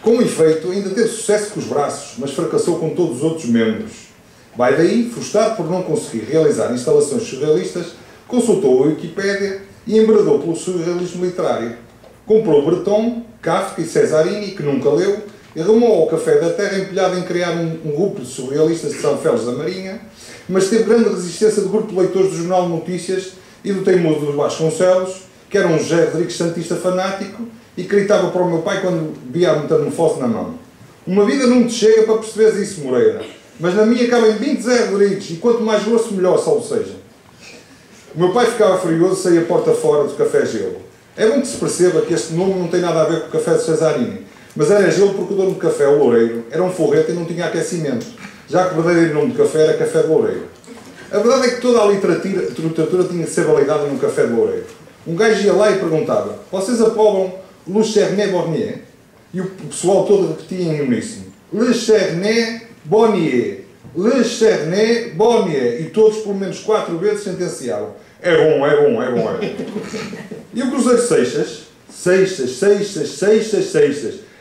Com efeito, ainda teve sucesso com os braços, mas fracassou com todos os outros membros. Vai daí, frustrado por não conseguir realizar instalações surrealistas, consultou a Wikipédia e embradou pelo surrealismo literário. Comprou Breton, Kafka e Cesarini, que nunca leu, e arrumou ao Café da Terra empilhado em criar um grupo de surrealistas de São Félix da Marinha, mas teve grande resistência do grupo de leitores do Jornal de Notícias e do teimoso dos Vasconcelos, que era um José Rodrigues santista fanático e que gritava para o meu pai quando via a metamorfose na mão. Uma vida não te chega para perceberes isso, Moreira, mas na minha cabem 20 Zé Rodrigues e quanto mais grosso melhor, salvo seja. O meu pai ficava furioso e saía porta fora do Café Gelo. É bom que se perceba que este nome não tem nada a ver com o Café de Cesarini, mas era gelo porque o dono do café, o Loureiro, era um forrete e não tinha aquecimento, já que o verdadeiro nome do café era Café de Loureiro. A verdade é que toda a literatura tinha que ser validada num Café de Loureiro. Um gajo ia lá e perguntava: vocês aprovam Le Chernay Bornier? E o pessoal todo repetia em uníssono: Le Chernay Bornier, Le Chernay Bornier. E todos, pelo menos 4 vezes, sentenciavam: é bom, é bom, é bom, é bom. E o Cruzeiro Seixas: Seixas,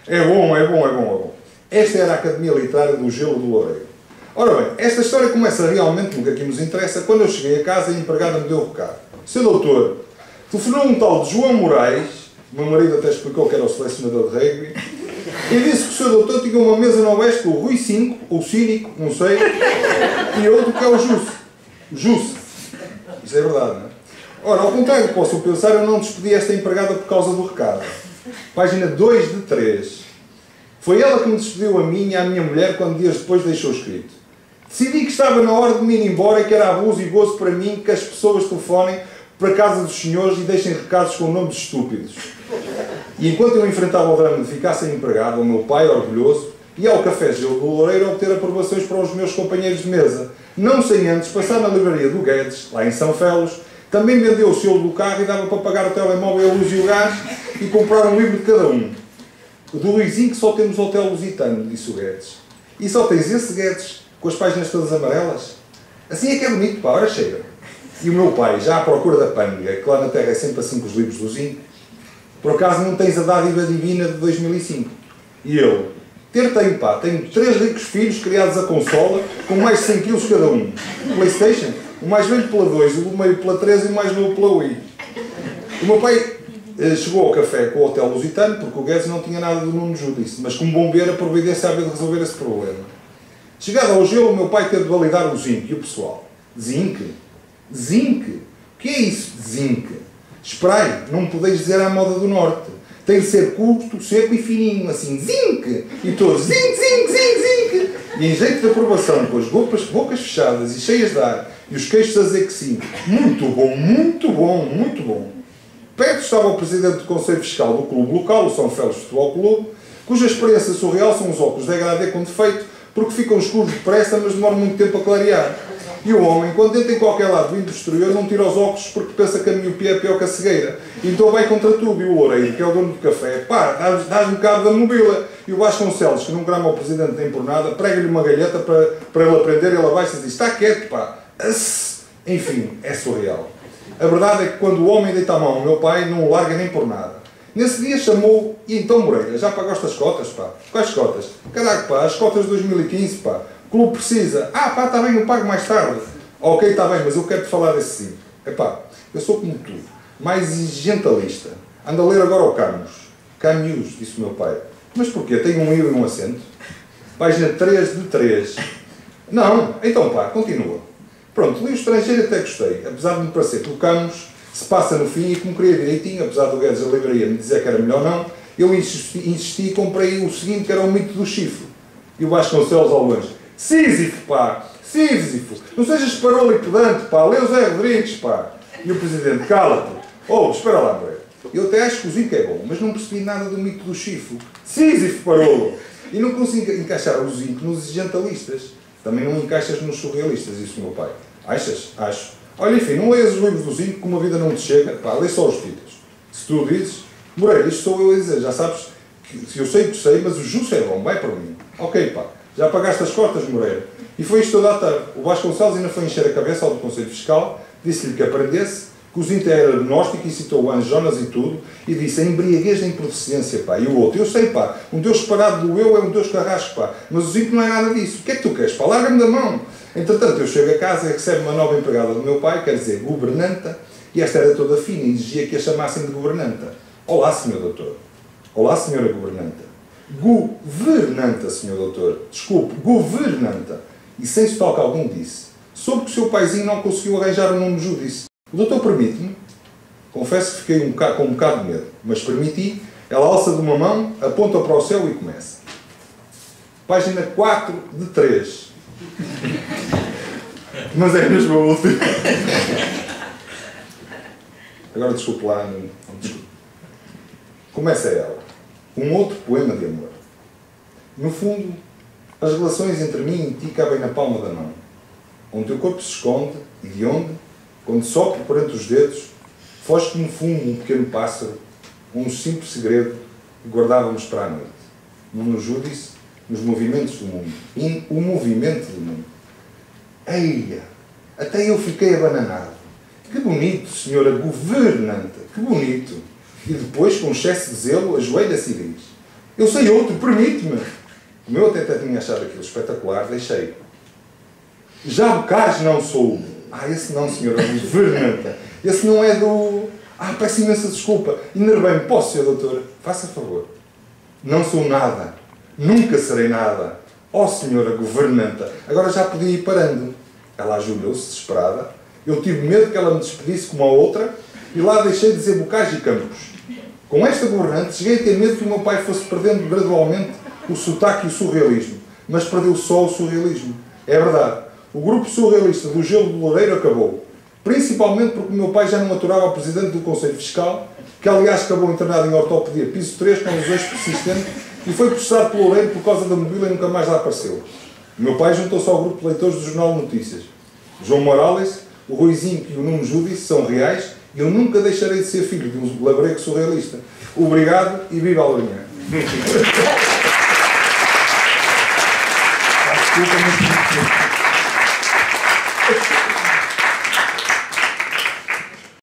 é bom, é bom, é bom, é bom. Esta era a Academia Literária do Gelo do Loureiro. Ora bem, esta história começa realmente no que aqui nos interessa, quando eu cheguei a casa e a empregada me deu o recado: seu doutor, telefonou um tal de João Moraes, o meu marido até explicou que era o selecionador de rugby, e disse que o seu doutor tinha uma mesa no oeste com o Rui Cinco, ou Cínico, não sei, e outro que é o Jusso. Jusso. Isso é verdade, não é? Ora, ao contrário do que possam pensar, eu não despedi esta empregada por causa do recado. Página 2 de 3. Foi ela que me despediu a mim e à minha mulher quando dias depois deixou escrito: decidi que estava na hora de me ir embora e que era abuso e gozo para mim que as pessoas telefonem para a casa dos senhores e deixem recados com nomes estúpidos. E enquanto eu enfrentava o drama de ficar sem empregado, o meu pai, orgulhoso, e ao Café Gelo do Loureiro obter aprovações para os meus companheiros de mesa. Não sem antes passar na livraria do Guedes, lá em São Félix, também vendeu o selo do carro e dava para pagar o telemóvel, a luz e o gás e comprar um livro de cada um. Do Luizinho que só temos o Hotel Lusitano, disse o Guedes. E só tens esse Guedes, com as páginas todas amarelas? Assim é que é bonito, pá, ora chega. E o meu pai, já à procura da pândega, que lá na Terra é sempre assim com os livros do Zinco, por acaso não tens a dádiva divina de 2005? E eu, tenho 3 ricos filhos criados a consola, com mais de 100 kg cada um. PlayStation, o mais velho pela 2, o do meio pela 3 e o mais novo pela Wii. O meu pai chegou ao café com o Hotel Lusitano, porque o Guedes não tinha nada do Nuno Judice, mas como bombeiro a providência havia de resolver esse problema. Chegado ao gelo, o meu pai teve de validar o zinco e o pessoal. Zinc? Zinc? O que é isso de zinc? Spray, não me podeis dizer à moda do norte. Tem de ser curto, seco e fininho, assim, zinc! E todos, zinc, zinc, zinc, zinc! E em jeito de aprovação, com as bocas fechadas e cheias de ar, e os queixos a dizer que sim. Muito bom, muito bom, muito bom. Perto estava o presidente do Conselho Fiscal do clube local, o São Félix Futebol Clube, cuja experiência surreal são os óculos degradê com defeito, porque ficam escuros depressa, mas demoram muito tempo a clarear. E o homem, quando entra em qualquer lado vindo do exterior, não tira os óculos porque pensa que a miopia é pior que a cegueira. Então vai contra tudo. E o Loureiro, que é o dono do café, pá, dá-lhe um cabo da mobília. E o Vasconcelos, que não grama o presidente nem por nada, prega-lhe uma galheta para ele aprender e ele abaixa e diz, está quieto, pá. Enfim, é surreal. A verdade é que quando o homem deita a mão ao meu pai, não o larga nem por nada. Nesse dia chamou, e então Moreira, já pagaste as cotas, pá? Quais cotas? Caraca, pá, as cotas de 2015, pá. O clube precisa. Ah, pá, está bem, eu pago mais tarde. Ok, está bem, mas eu quero-te falar desse sim. Epá, eu sou como tu, mais exigentalista. Anda a ler agora o Camus. Camus, disse o meu pai. Mas porquê? Tem um I e um acento? Página 3 de 3. Não, então pá, continua. Pronto, li o Estrangeiro e até gostei, apesar de me parecer que o Camus se passa no fim e como queria direitinho, apesar do Guedes da livraria me dizer que era melhor não, eu insisti e comprei o seguinte, que era o mito do chifre. E o Vasconcelos ao longe. Sísifo, pá! Sísifo! Não sejas parolo e pedante, pá! Lê o Zé Rodrigues, pá! E o Presidente, cala-te! Oh, espera lá, Moreira. Eu até acho que o zinco é bom, mas não percebi nada do mito do chifre. Sísifo, parolo! E não consigo encaixar o zinco nos exigeantalistas. Também não encaixas nos surrealistas, isso, meu pai. Achas? Acho. Olha, enfim, não leias os livros do zinco, como a vida não te chega, pá, lê só os títulos. Se tu dizes, Moreira, isto sou eu a dizer, já sabes que eu sei que sei, mas o justo é bom, vai para mim. Ok, pá. Já pagaste as cotas, Moreira? E foi isto toda a tarde. O Vasconcelos ainda foi encher a cabeça ao do Conselho Fiscal, disse-lhe que aprendesse, que o Zinta era agnóstico e citou o Anjo Jonas e tudo, e disse a embriaguez da improficiência, pá. E o outro, eu sei, pá, um Deus separado do eu é um Deus carrasco, pá, mas o Zinto não é nada disso. O que é que tu queres, pá? Larga-me da mão. Entretanto, eu chego a casa e recebo uma nova empregada do meu pai, quer dizer, governanta, e esta era toda fina e exigia que a chamassem de governanta. Olá, senhor doutor. Olá, senhora governanta. Governanta, senhor doutor. Desculpe, governanta. E sem estoque algum disse. Soube que o seu paizinho não conseguiu arranjar o nome de Judice. O doutor permite-me? Confesso que fiquei com um bocado de medo, mas permiti. Ela alça de uma mão, aponta para o céu e começa. Página 4 de 3. Mas é mesmo a última. Agora desculpe lá. Desculpe. Começa ela. Um outro poema de amor. No fundo, as relações entre mim e ti cabem na palma da mão. Onde o teu corpo se esconde, e de onde, quando sopro por entre os dedos, foge como fumo um pequeno pássaro, um simples segredo que guardávamos para a noite. No Judice, nos movimentos do mundo. O movimento do mundo. Eia! Até eu fiquei abananado. Que bonito, senhora governanta, que bonito! E depois, com excesso de zelo, ajoelha-se e diz: eu sei outro, permite-me. Como eu até tinha achado aquilo espetacular, deixei. Já bocage não sou. Ah, esse não, senhora governanta. Esse não é do... Ah, peço imensa desculpa. Enervei-me. Posso, senhor doutor? Faça favor. Não sou nada. Nunca serei nada. Oh, senhora governanta. Agora já podia ir parando. Ela ajoelhou-se, desesperada. Eu tive medo que ela me despedisse como a outra e lá deixei de dizer Bocage e Campos. Com esta governante, cheguei a ter medo que o meu pai fosse perdendo gradualmente o sotaque e o surrealismo. Mas perdeu só o surrealismo. É verdade. O grupo surrealista do Gelo do Loureiro acabou. Principalmente porque o meu pai já não aturava o presidente do Conselho Fiscal, que aliás acabou internado em ortopedia piso 3 com lesões persistentes e foi processado pelo Loureiro por causa da mobília e nunca mais lá apareceu. O meu pai juntou-se ao grupo de leitores do Jornal Notícias. João Morales, o Ruizinho e o Nuno Júdice são reais e eu nunca deixarei de ser filho de um labrego surrealista. Obrigado e viva a Lourinhã. Desculpa, mas...